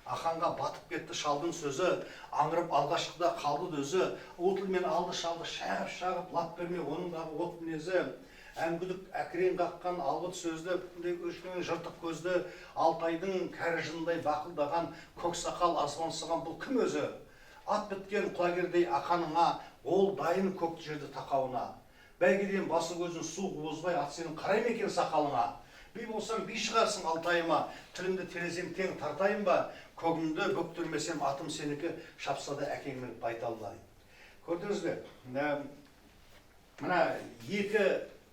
Ақанға батып кетті шалдың сөзі, аңырып алғашқыда қалды дөзі, отылмен алды шалды шағып лап берме оныңдағы от мінезі. Әңгүдік әкірен қаққан албыт сөзді, өшкен жыртық көзді, Алтайдың кәрі жындай бақылдаған, көк сақал аспансыған бұл кім өзі? Ат біткен құлагердей ақаныңа, ол дайын көк жерді тақауына. Бәйгеден басы көзін суық бозбай, ат сенің қарай ма екен сақалыңа? Би болсам би шығарсың Алтайыма, тілімді терезем тең тартайын ба, көгімді бөктірмесем атым сенікі, шапса да әкеңнің байталына дейді. Көрдіңіз бе? Мына екі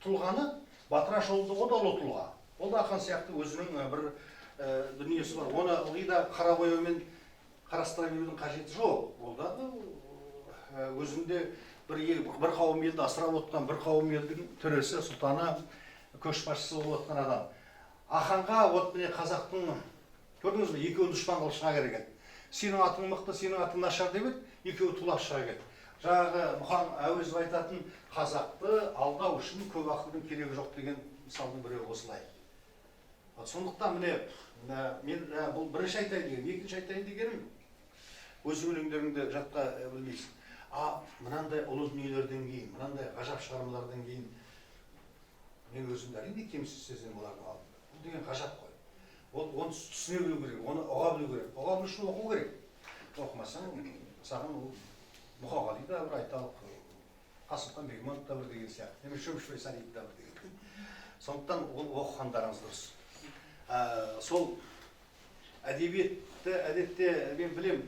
тұлғаны Батыраш олды о да ұлы тұлға. Ол да ақан сияқты өзінің бір дүниесі бар. Оны ылғи да қара бояумен қарастыра берудің қажеті жоқ. Ол да өзінде бір қауым елді асырап отқан, бір қауым елдің төресі, сұлтаны, көшбасшысы болып отқан адам. Аханға вот міне қазақтың, көрдіңіз бе, екеуі дұшпан қылып шыға керек еді. Сенің атың мықты, сенің атың нашар деп еді, екеуі тулап шыға келді. Жаңағы Мұхан Әуезов айтатын қазақты алдау үшін көп ақылдың керегі жоқ деген мысалдың біреуі осылай. Сондықтан міне мен бұл бірінші айтайын дегенім, екінші айтайын дегенім, өз өлеңдеріңді жатқа білмейсің. Мынандай ұлы дүниелерден кейін, мынандай ғажап шығармалардан кейін мен өзімді әрине кемсіз сезем олардың алдында. Бұл деген ғажап қой. Оны түсіне білу керек, оны ұға білу керек. Ұға білу үшін оқу керек. Оқымасаң, саған ол Мұқағали да бір айталық, Қасымхан Бегманов да бір деген сияқты. Немесе Шөмішбай Сариев да бір деген. Сондықтан ол оқығандарыңыз дұрыс. Сол әдебиетті, әдетте мен білем,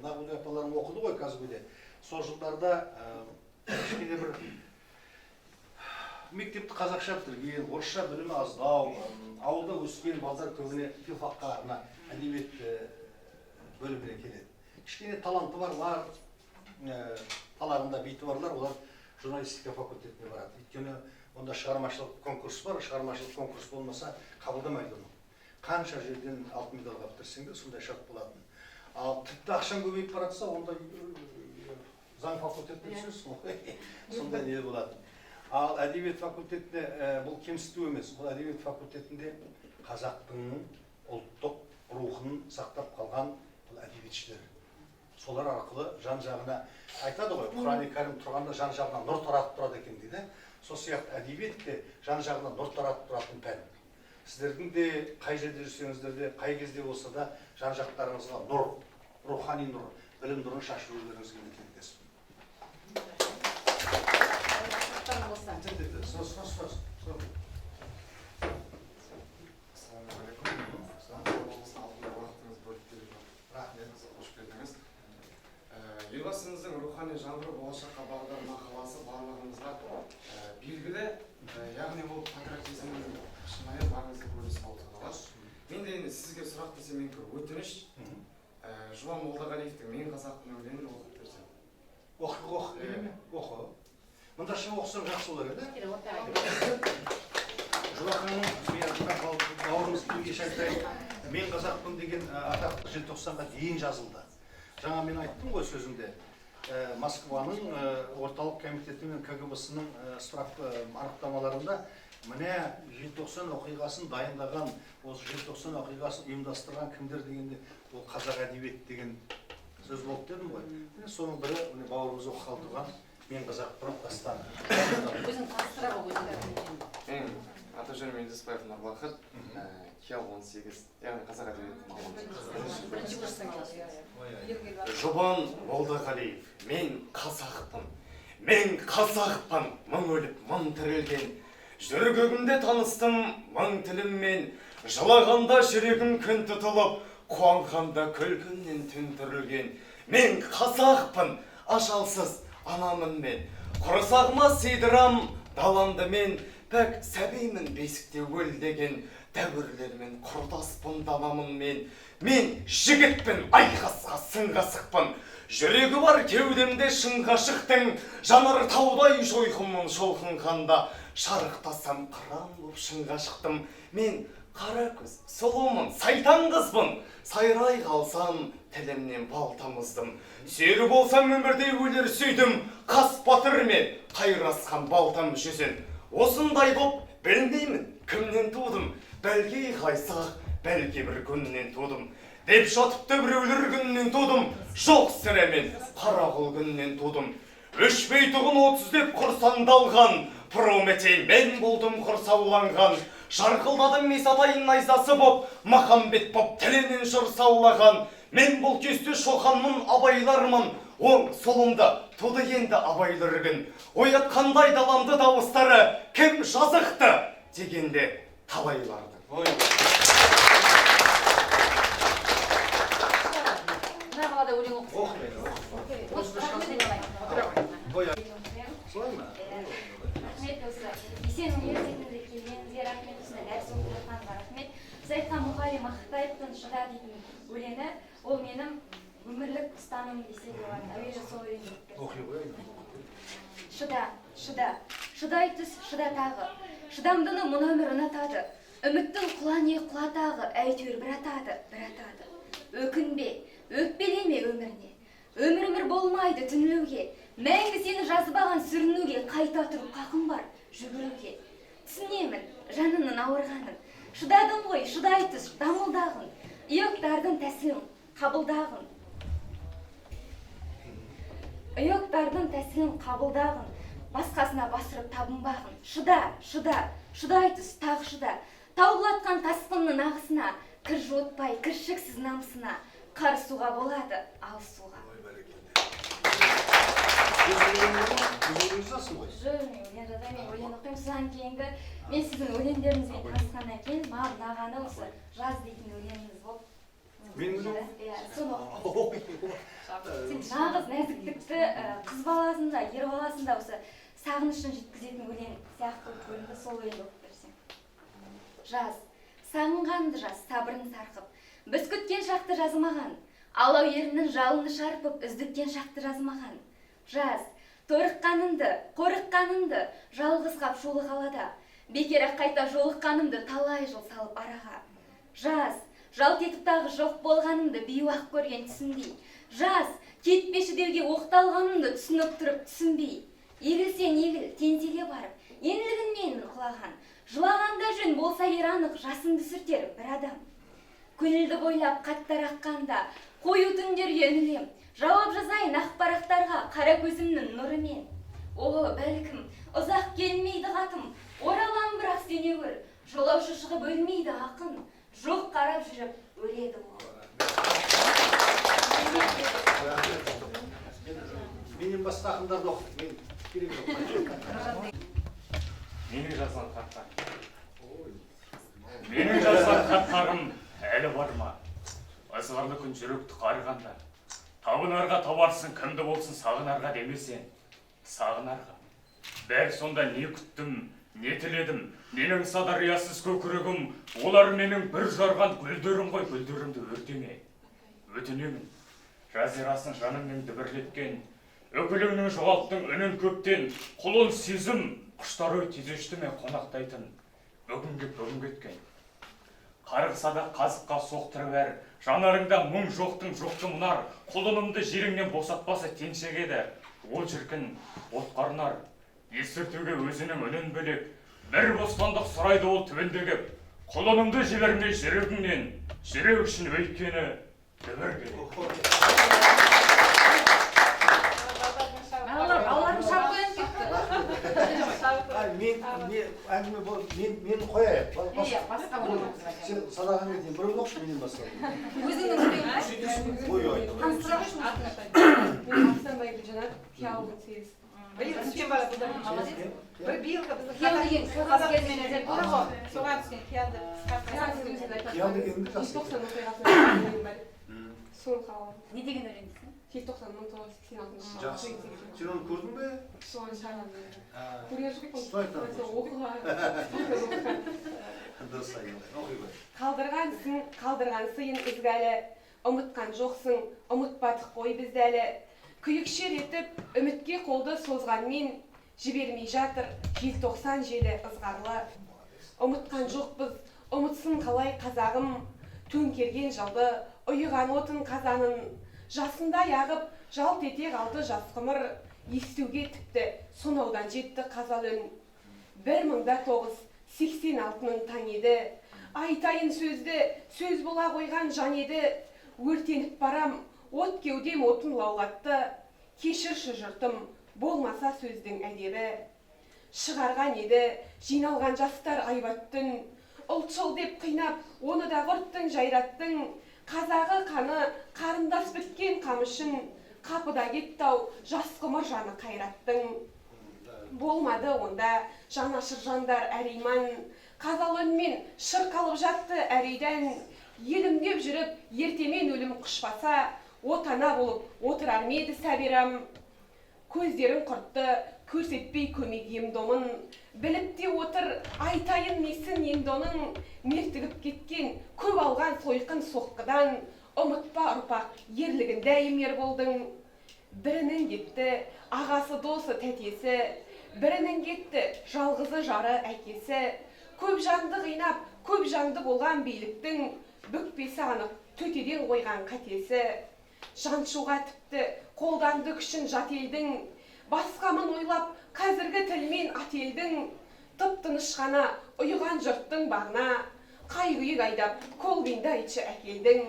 Нағудай апаларым оқыды ғой Казгуде. Сол жылдарда кішкене бір мектепті қазақша бітірген, орысша білімі аздау, ауылда өскен балдар көбіне филфакқа әдебиет бөліміне келеді. Кішкене таланты барлар, талағында бейті барлар, олар журналистика факультетіне барады. Өйткені онда шығармашылық конкурс бар, шығармашылық конкурс болмаса қабылдамайды оны. Қанша жерден алтын медалға бітірсең де сондай шарт болатын. Ал тіпті ақшаң көбейіп баратса, онда заң факультетіне түсесің, сондай не болатын. Ал әдебиет факультетіне бұл кемсіту емес, бұл әдебиет факультетінде қазақтың ұлттық рухын сақтап қалған бұл әдебиетшілер. Солар арқылы жан-жағына айтады ғой, Құран-ы Кәрім тұрғанда жан-жағына нұр таратып тұрады екен дейді. Сол сияқты әдебиет те жан-жағына нұр таратып тұратын пән. Сіздердің де қай жерде жүрсеңіздер де, қай кезде болса да жан-жақтарыңызға нұр, рухани нұр, білім нұрын шашып өздеріңізге тілектеспін. Елбасымыздың рухани жаңғыру болашаққа бағдар мақаласы барлығымызға белгілі, яғни ол патриотизмнің шынайы маңызды көрінісі болып саналады. Мен де енді сізге сұрақ десем өтініш, Жұбан Молдағалиевтің "Мен қазақпын" өлеңін оқып берсем. Оқы. Мұнда шын оқысаң жақсы болар еді. Жұбақаңның бауырымыз кеше айтайын, "Мен қазақпын" деген атақты желтоқсанға дейін жазылды. Жаңа мен айттым ғой сөзімде, Москваның орталық комитеті мен КГБ-сының анықтамаларында міне желтоқсан оқиғасын дайындаған, осы желтоқсан оқиғасын ұйымдастырған кімдер дегенде, ол қазақ әдебиет деген сөз болып дедім ғой. Соның бірі бауырымыз оқып қалдырған "Мен қазақпын" дастаны. Өзің таныстыра ғой өзіңді. Аты-жөнім Ендеспаев Нұрбақыт, Киял 18, яғни қазақ әдебиетінде. Жұбан Молдағалиев, "Мен қазақпын, мен қазақпын, мың өліп, мың тірілген. Жүрегімде таныстым мың тіліммен, жылағанда жүрегім күн тұтылып, қуанғанда күлкімнен түн түрілген. Мен қазақпын, ажалсыз анамын мен, құрсағыма сыйдырам даламды мен, пәк сәбеймін бесікте өлдеген, дәуірлермен құрдаспын даламын мен. Мен жігітпін, айқасқа сынға сықпын, жүрегі бар кеудемде шын ғашықтың, жанар таудай жойқымын шолқынғанда, шарықтасам қыран боп шын ғашықтым. Мен қара көз, сұлумын, сайтан қызбын, сайрай қалсам тілімнен бал тамыздым. Сүйері болсам өмірде өлер сүйдім, қас батыр мен қайрасқан балтам жүзін. Осындай боп білмеймін кімнен тудым, бәлки қайсақ, бәлки бір күннен тудым. Деп жатыпты біреулер күннен тудым, жоқ сіремен қарақұл күннен тудым. Өшпей тұғын 30 деп құрсандалған, Прометей мен болдым құрсауланған. Жарқылдадым Исатайын найзасы боп, Махамбет боп тілінен жыр саулаған. Мен бұл кесте шоқанмын, абайлармын, оң солымда туды енді абайлар күн. Оятқандай даламды дауыстары, кім жазықты дегенде талайлардың. Мына қалада өлең оқысың. Есен университетінде келгеніңізге рахмет, осындай дәріс оқып жатқаныңызға рахмет. Сіз айтқан Мұқағали Мақатаевтың "Шыда" дейтін өлеңі, ол менің өмірлік ұстанымым десе де болады. Әуелі сол өлеңді Шыда, шыда, шыдай түс, шыда тағы. Шыдамдыны мұны өмір ұнатады. Үміттің құлане құлатағы, әйтеуір бір атады, бір атады. Өкінбе, өкпелеме өміріне. Өмір болмайды түнілуге. Мәңгі сені жазбаған сүрінуге, қайта тұрып қақым бар жүгіруге. Түсінемін жанының ауырғанын. Шыдадың ғой, шыдай түс, дамылдағын. Иықтардың тәсілін қабылдағын. Иықтардың тәсілін қабылдағын. Басқасына басырып табынбағын. Шыда, шыда, шыдай түс, тағы шыда. Таулатқан тасқынның ағысына, кір жуытпай, кіршіксіз намысына. Қар суға болады, ал суға. Жүрмей, өлең жазамын, өлең оқимын. Содан кейінгі мен сіздің өлеңдеріңізбен танысқаннан кейін маған ұнағаны осы "Жаз" дейтін өлеңіңіз болып. Соны оқып. Сен нағыз нәзіктікті қыз баласында, ер баласында осы сағынышын жеткізетін өлең сияқты болып көрінді, сол өлеңді оқып берсем. Жаз, сағынғанды жаз, сабырын сарқып, біз күткен шақты жазмаған, алау ерінің жалыны шарпып, үздіккен шақты жазмаған. Жаз, торыққанымды, қорыққанымды, жалғыз қап шулы қалада, бекер-ақ қайта жолыққанымды талай жыл салып араға. Жаз, жалт етіп тағы жоқ болғанымды бейуақ көрген түсіндей. Жаз, кетпеші деуге оқталғанымды түсініп тұрып түсінбей. Егілсең егіл, теңселе барып, енілігінмен құлаған. Жылағанда жөн болса ер анық, жасыңды сүртер бір адам. Көңілді бойлап қаттар аққанда, қою түндерге үнілем. Жауап жазайын ақ парақтарға, қара көзімнің нұрымен. О, бәлкім, ұзақ келмейді қатым, оралам бірақ сене көр. Жолаушы шығып өлмейді ақын, жоқ қарап жүріп өледі ол. Менен басқа ақындарды оқып, мен керек жоқ. Менің жазған хаттарым әлі бар ма? Ызғарлы күн жүректі қарығанда, табынарға табарсың, кімді болсын сағынарға демесең, сағынарға. Бәл сонда не күттім, не тіледім, менің садариясыз көкірегім, олар менің бір жарған гүлдерім ғой, гүлдерімді өртеме. Өтінемін, жазирасын жаныңмен дүбірлеткен, өкіліңнің жоғалттың үнін көптен, құлын сезім, құштары тезешті ме қонақтайтын, бүгін кеткен. Қарғысада қазыққа соқтырып әр, жанарыңда мұң жоқтың жоқты мұнар, құлынымды жеріңнен босатпасы теңшегеді, ол жіркін отқарнар. Естіртуге өзінің үнін бөлек, бір бостандық сұрайды ол түбіндегі, құлынымды жібермей жүрегіңнен, жүрек үшін өйткені дүбір керек. Аллардың шарқы өйіп кетті. Мен қояйық. Басқа болмайды. Сен садағаң етейін, бір оқшы менен басқа. Өзіңнің өлеңің. Ой, ой. Таныстыра қойшы мұсына. Мен Арыстанбай Гүлжанат, Қиялғы тез. Биыл түскен бала бұлдар. Бір биылғы біздің Қиял деген қағаз кезінде деп тұр ғой. соған түскен қиялды Қиялды енді жақсы. желтоқсан оқиғасынан өлең бар. Соны қалам. Не деген өлең дейсің? Желтоқсан 1986 Жақсы. Сен оны көрдің бе? соған шығарған. Көрген жоқпын. Что айтамыз? Оқыған. Дұрыс айтады. Оқи ғой. Қалдырған сыйын ізгәлі, ұмытқан жоқсың, ұмытпадық қой бізді әлі. Күйікшер етіп, үмітке қолды созғанмен, жібермей жатыр желтоқсан желі ызғарлы. Ұмытқан жоқпыз, ұмытсын қалай қазағым, төңкерген жалды, ұйыған отын қазанын, жасында яғып, жалт ете қалды жас ғұмыр, естуге тіпті сонаудан жетті қазал үн. 1986-ның таң еді, айтайын сөзді, сөз бола қойған жан еді, өртеніп барам, от кеудем отын лаулатты, кешірші жұртым, болмаса сөздің әдебі. Шығарған еді, жиналған жастар айбаттың, ұлтшыл деп қинап, оны да құрттың жайраттың, қазағы қаны, қарындас біткен қамышын, қапыда кеттау, жас ғұмыр жаны қайраттың. Болмады онда жанашыр жандар әриман, қазал үнмен шырқалып жатты әрейден, елімдеп жүріп, ертемен өлім құшпаса, отана болып отырар меді сәбирам. Көздерін құртты, көрсетпей көмек емдомын, біліпте отыр, айтайын несін ендоның, мертігіп кеткен, көп алған сойқын соққыдан, ұмытпа ұрпақ, ерлігін дәйімер болдың. Бірінің кетті, ағасы досы тәтесі, бірінің кетті, жалғызы жары әкесі, көп жанды қинап, көп жанды болған биліктің, бүкпесі анық, төтеден қойған қатесі. Жаншуға тіпті қолданды күшін жат елдің, басқамын ойлап, қазіргі тілмен ат елдің, тып-тыныш ғана ұйыған жұрттың бағына, қай-күйік айдап, колбинді айтшы әкелдің.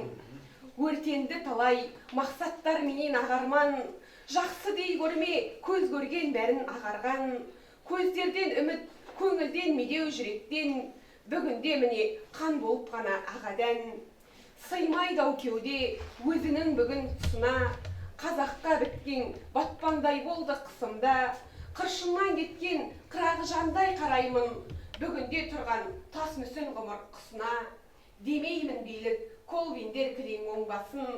Өртенді талай, мақсаттар менен ағарман, жақсы дей көрме, көз көрген бәрін ағарған, көздерден үміт, көңілден медеу жүректен, бүгінде міне қан болып ғана ағадан. Сыймайдау кеуде өзінің бүгін тұсына, қазаққа біткен батпандай болды қысымда, қыршыннан кеткен қырағы жандай қараймын, бүгінде тұрған тас мүсін ғұмыр құсына. Демеймін билік, колвиндер кілең оңбасын,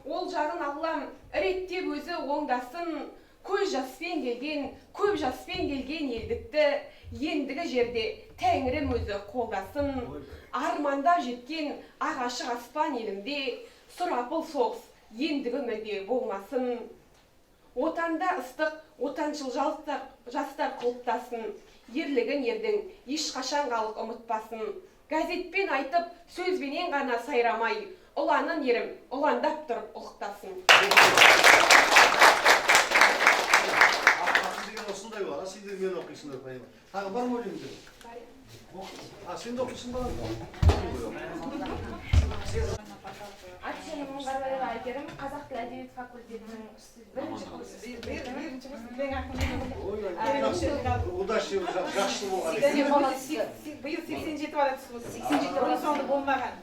ол жағын Аллам реттеп өзі оңдасын, көз жаспен келген елдікті ендігі жерде тәңірім өзі қолдасын. Арманда жеткен ағашық аспан елімде сұрапыл соғыс ендігі мүлде болмасын. Отанда ыстық, отаншыл жастар құлыптасын. Ерлігін ердің ешқашан халық ұмытпасын. Газетпен айтып, сөзбенен ғана сайрамай, ұланын ерім ұландап тұрып ұлықтасын. Деген осындай бар, сендер мен оқисыңдар пайым. Тағы бар ма өлеңдер? Сен де оқисың ба? Аты-жөнім Оңғарбаева Айгерім, Қазақ тілі әдебиет факультетінің бірінші курсы. Удачи, жақсы болған. Биыл 87 бала түсіп отыр. 87 бұрын соңды болмаған.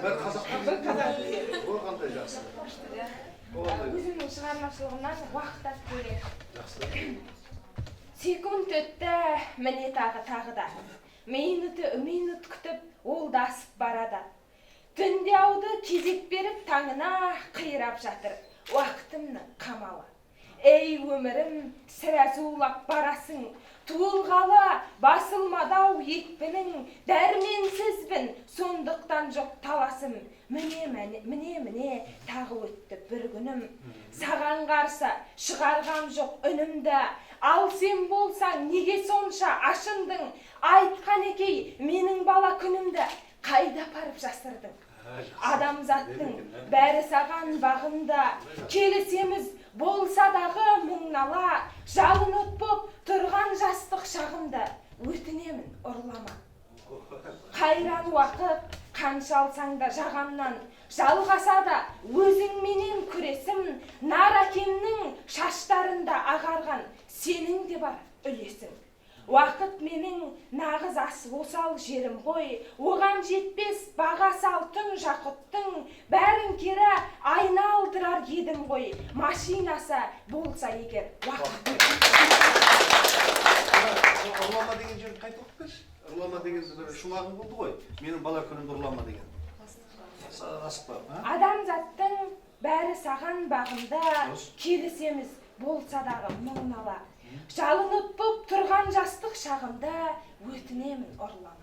Бір қандай жақсы. Өзімнің шығармашылығымнан уақыт ат бөлек. Жақсы. Секунд өтті, міне тағы да. Минут күтіп, ол да асып барады. Түнде ауды кезек беріп таңына қиырап жатыр уақытымның қамалы. Ей өмірім, сірә зулап барасың, туылғалы басылмадау екпінің, дәрменсізбін, сондықтан жоқ таласым. Міне, тағы өтті бір күнім. Саған қарсы шығарғам жоқ үнімді, ал сен болсаң неге сонша ашындың? Айтқан екей менің бала күнімді, қайда апарып жасырдың? Адамзаттың бәрі саған бағында, келісеміз болса дағы мұңнала, жалынып боп тұрған жастық шағымды, өтінемін ұрлама. Қайран уақыт қанша алсаң да жағамнан, жалғаса да өзіңменен күресім, нар әкемнің шаштарында ағарған сенің де бар үлесің. Уақыт менің нағыз осал жерім ғой, оған жетпес баға салтың жақұттың, бәрін кері айналдырар едім ғой, машинасы болса егер уақыт. Ұрлама деген жерді қайта оқып берші. Ұрлама деген бір шумағың болды ғой. Менің бала күнімді ұрлама деген. Асықпа. Адамзаттың бәрі саған бағында, келісеміз болса дағы мұңнала. Жалынып боп тұрған жастық шағымда, өтінемін ұрлама.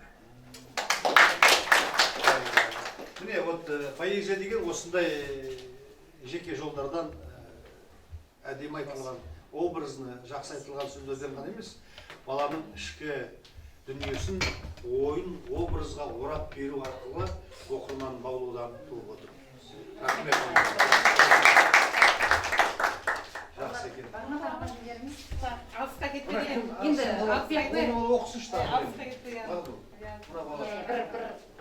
Міне, поэзия деген осындай жеке жолдардан әдемі айтылған, образны жақсы айтылған сөздерден ғана емес, баланың ішкі дүниесін ойын образға орап беру арқылы оқырман баулудан туып отыр. Жақсы екен. Алысқа кетпеген. Енді Оны оқысын шыта. Алысқа кетпеген. бір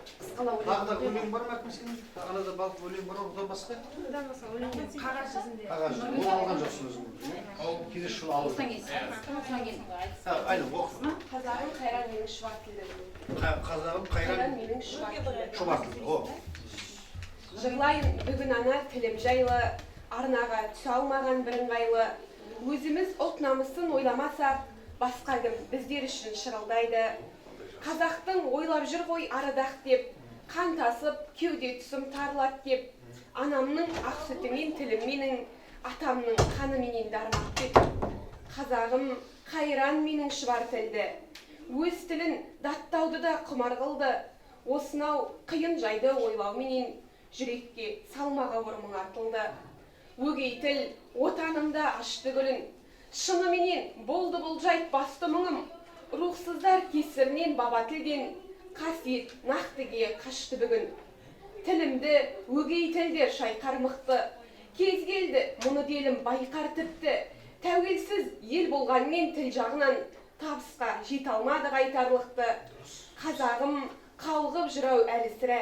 қысқалау Тағы да өлең бар ма әкім сенің? Тағанада балық өлең бар одан басқа? Қағаз жүзінде. Қағаз жүзінде. Оны алған жоқсың өзің. Келесі жылы алып. осыдан кейін. Айна, оқы. Қазағым қайран менің шұбар тілім. Қазағым қайран менің шұбар тілім. шұбар тілім. Жырлайын бүгін ана тілім жайлы, арнаға түсе алмаған бірыңғайлы. Өзіміз ұлт намысын ойламасақ, басқа кім біздер үшін шырылдайды. Қазақтың ойлап жүр ғой арыдақ деп, қан тасып, кеуде түсім тарылат деп, анамның ақ сүтімен тілім менің, атамның қаны менен дармақ деп. Қазағым қайран менің шұбар тілді, өз тілін даттауды да құмар қылды. Осынау қиын жайды ойлау менен, жүрекке салмаға ұрмың артылды. Өгей тіл отанымда ашты гүлін, шыныменен болды бұл жайт басты мұңым. Рухсыздар кесірінен баба тілден, қасиет нақтыге қашты бүгін. Тілімді өгей тілдер шайқар мықты, кез келді мұны делім байқар тіпті. Тәуелсіз ел болғанмен тіл жағынан, табысқа жете алмады қайтарлықты. Қазағым қалғып жүрау әлі сірә,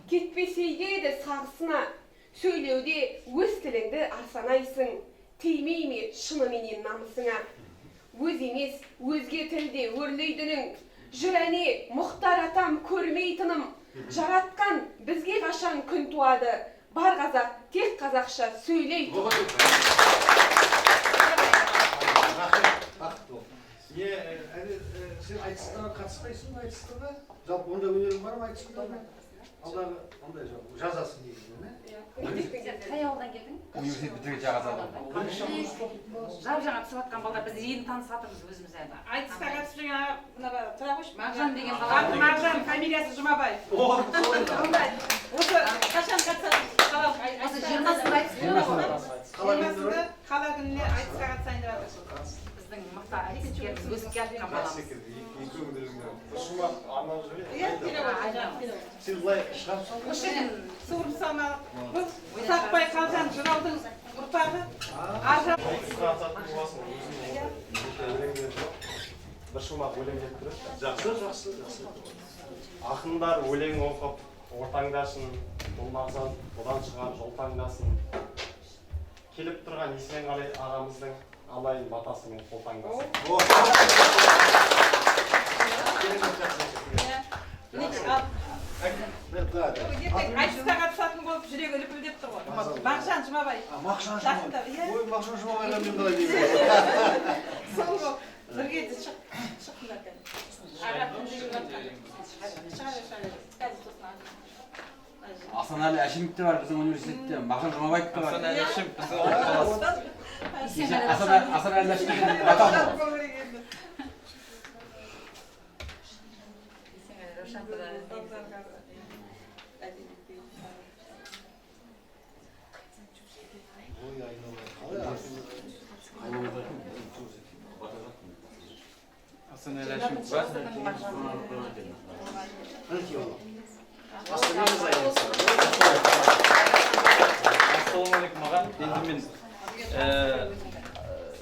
кетпесейге еді сағысына, сөйлеуде өз тіліңді арсанайсың, теймей ме шыныменен намысыңа. Өз емес, өзге тілде өрлейдінің, жүрәне мұхтар атам көрмейтінім, жаратқан бізге қашан күн туады, бар қазақ тек қазақша сөйлейді. Сен айтыстарға қатыспайсың ба айтыстарға? Жалпы онда өнерің бар ма айтыстарға? Алдағы ондай жазасың негізінен, Қай ауылдан кетің. университет бітірген жаға Жап-жаңа түсіп жатқан балдар біз енді танысып жатырмыз өзіміз енді. айтысқа қатысып жүрген мына тұра қойшы. Мағжан деген бала. Мағжан, фамилиясы Жұмабаев. Осы қашан қатысасыз? Осы 20-сында айтыс Жиырмасында қала күніне айтысқа қатысайын деп жатырсыз. біздің мықты айтыскеріміз өсіп келе жатқан баламыз. Иә, келе ғой. Сен былай шығарып Осы жерден суырып салмақ. Бұл Ұзақбай Қалжан жыраудың ұрпағы. бір шумақ өлең жетіп тұрады. жақсы. Ақындар өлең оқып, ортаңдасын, болмағсан, одан шығар жол таңдасын. Келіп тұрған Есенғали ағамыздың алайын батасымен қол таңдасын. Айтысқа қатысатын болып жүрегі лүпілдеп тұр ғой. Мағжан Жұмабаев. Мағжан Жақында, Жұмабаев. иә. Ой, Мағжан Жұмабаевға мен қалай деймін. Сол болып бірге шықтыңдар екен. Аға күндегі жатқан. Шығар. Қазір сосын Асанәлі Әшімов те бар біздің университетте, Мағжан Жұмабаев те бар. Асанәлі Әшімов біздің қаласы. Асанәлі Әшімов батал. Асанәлі Әшімов бар. Ассалаумағалейкум аға. Енді мен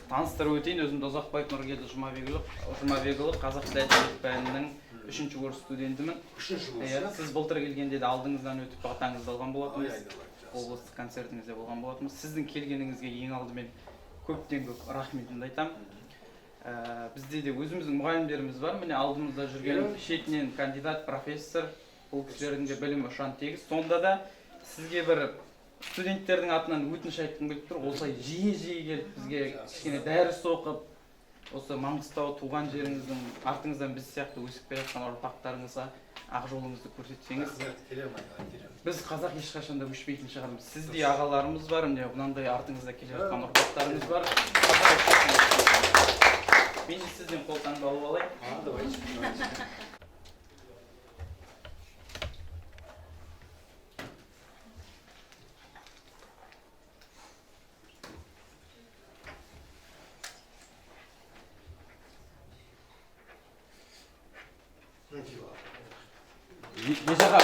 таныстырып өтейін. Өзімді Ұзақбаев Нұргелді Жұмабекұлы қазақ тілі әдебиеті пәнінің 3-ші курс студентімін. Сіз былтыр келгенде де алдыңыздан өтіп батаңызды алған болатынбыз. Облыстық концертіңізде болған болатынбыз. Сіздің келгеніңізге ең алдымен көптен көп рахметімді айтамын. Бізде де өзіміздің мұғалімдеріміз бар. Міне алдымызда жүрген шетінен кандидат, профессор. Бұл кісілердің де білімі ұшан тегіс. Сонда да сізге бір студенттердің атынан өтініш айтқым келіп тұр. Осылай жиі келіп бізге кішкене дәріс оқып, осы Маңғыстау туған жеріңіздің артыңыздан біз сияқты өсіп келе жатқан ұрпақтарыңызға ақ жолыңызды көрсетсеңіз. Біз қазақ ешқашанда өшпейтін шығармыз. Сіздей ағаларымыз бар, міне мынандай артыңызда келе жатқан ұрпақтарыңыз бар. Мен де сізден қол таңба алып алайын. Несаға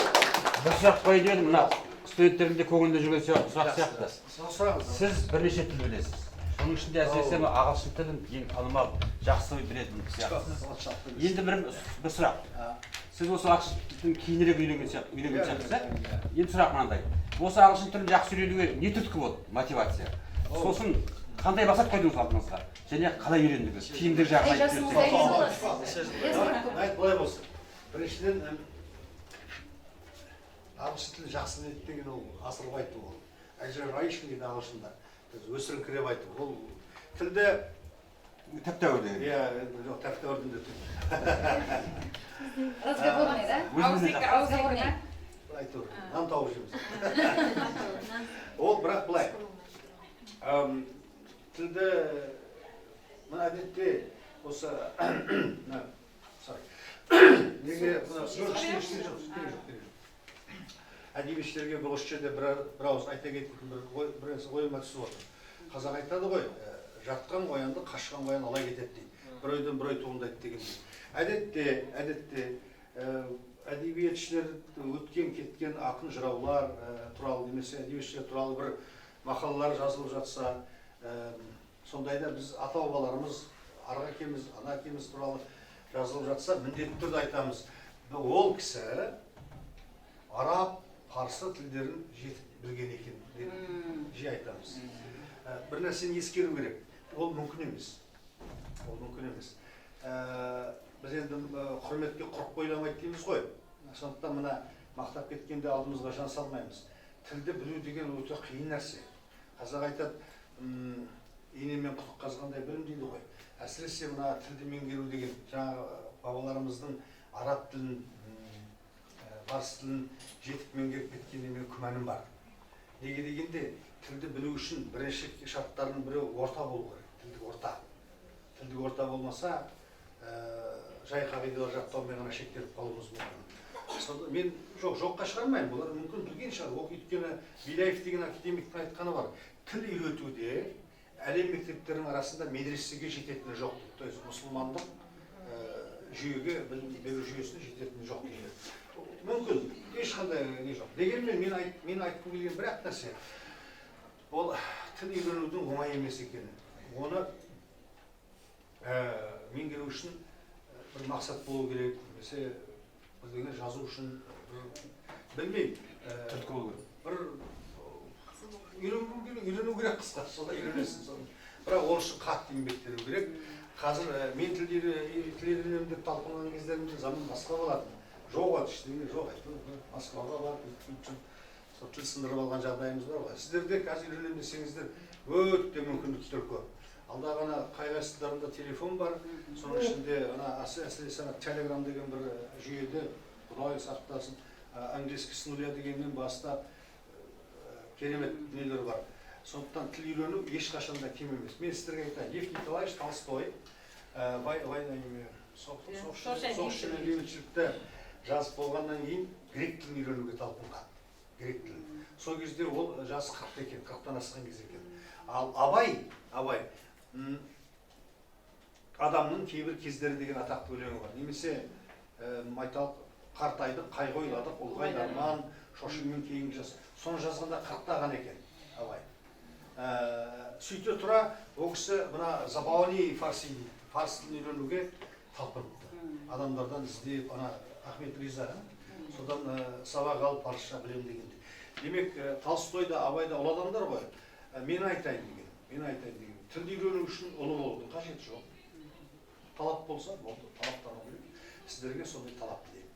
бір сұрақ қойып едім, мына студенттердің де көңілінде жүрген сұрақ сияқты. Сіз бірнеше тіл білесіз. Соның ішінде әсіресе ағылшын тілін ең танымал, жақсы білетін сияқтысыз. Енді бір сұрақ. Сіз осы ағылшын тілін кейінірек үйренген сияқтысыз. Енді сұрақ мынандай. Осы ағылшын тілін жақсы үйренуге не түрткі болды, мотивация? Сосын қандай мақсат қойдыңыз алдыңызға? Және қалай үйрендіңіз? Тиімділік жағын айтып берсеңіз. Біріншіден ағылшын тілін жақсы біледі деген ол асырып айту ол. Әжірайшын дейді ағылшында. Өсіріңкіреп айту. Ол тілді тәп-тәуірде. Иә, жоқ тәп-тәуірден де Разговорный, да? Разговорный. айту. Нан тауып жейміз. Ол бірақ былай. Тілді әдетте осы неге әдебиетшілерге бұл осы жерде бір ауыз айта кететін бір ойыма түсіп отыр. Қазақ айтады ғой, жатқан қоянды қашқан қоян алай кетеді дейді. Бір ойдан бір ой туындайды дегендей. Әдетте әдебиетшілер өткен кеткен ақын жыраулар туралы немесе әдебиетшілер туралы бір мақалалар жазылып жатса, сондайда біз ата бабаларымыз, арғы әкеміз, ана әкеміз туралы жазылып жатса, міндетті түрде айтамыз. Ол кісі араб, парсы тілдерін жетіп білген екен деп жиі айтамыз. Бір нәрсені ескеру керек. Ол мүмкін емес. Біз енді құрметке құрық бойламайды дейміз ғой. Сондықтан мына мақтап кеткенде алдымызға жан салмаймыз. Тілді білу деген өте қиын нәрсе. Қазақ айтады, енемен құдық қазғандай білім дейді ғой. Әсіресе мына тілді меңгеру деген жаңағы бабаларымыздың араб тілін, парсы тілін жетіп меңгеріп кеткеніне мен күмәнім бар. Неге дегенде тілді білу үшін бірінші шарттардың бірі орта болу керек. Тілдік орта. Тілдік орта болмаса, жай қағидалар жаттаумен ғана шектеліп қалуымыз мүмкін. Мен жоққа шығармаймын, бұлар мүмкін білген шығар. Өйткені Беляев деген академиктің айтқаны бар. Тіл үйретуде әлем мектептерінің арасында медресеге жететіні жоқ дейді. То есть мұсылмандық жүйеге, білім беру жүйесіне жететіні жоқ дейді. Мүмкін, ешқандай не жоқ. Дегенмен мен айтқым келген бір ақ нәрсе. Ол тіл үйренудің оңай емес екені. Оны меңгеру үшін бір мақсат болу керек. Немесе бірдеңе жазу үшін білмеймін. түрткі болу керек. Бір үйрену керек қысқасы, солай үйренесің. Бірақ ол үшін қатты еңбектену керек. Қазір мен тіл үйренемін деп талпынған кездерімде заман басқа болатын. Жоқ еді, ештеңе жоқ еді. Москваға барып, тіл сындырып алған жағдайымыз бар ғой. Сіздер де қазір үйренемін десеңіздер өте мүмкіндіктер көп. Алда ғана қайғасыздарында телефон бар, соның ішінде әсіресе Telegram деген бір жүйеде, Құдай сақтасын, английский с нуля дегеннен бастап керемет дүниелер бар. Сондықтан тіл үйрену ешқашан да кем емес. Мен сіздерге айтайын, Лев Николаевич Толстой соғыс және бейбітшілікті жазып болғаннан кейін грек тілін үйренуге талпынған. Грек тілін. Сол кезде ол жасы 40 екен, 40-тан асқан кез екен. Ал Абай адамның кейбір кездері деген атақты өлеңі бар. Немесе айталық қартайдық, қайғы ойладық, ұлғайды арман, шошыңмен кейінгі жас. Соны жазғанда 40-таған екен Абай. Сөйте тұра, ол кісі мына Забауни фарси тілін үйренуге талпыныпты. Адамдардан іздеп, Ахмет Риза, содан сабақ алып парызша білем дегенде. Демек, Толстой да, Абай да ұлы адамдар ғой. Мен айтайын деген. Тілді үйрену үшін ұлы болудың қажеті жоқ. Талап болса, болды. Талаптарға керек. Сіздерге сондай талап тілеймін.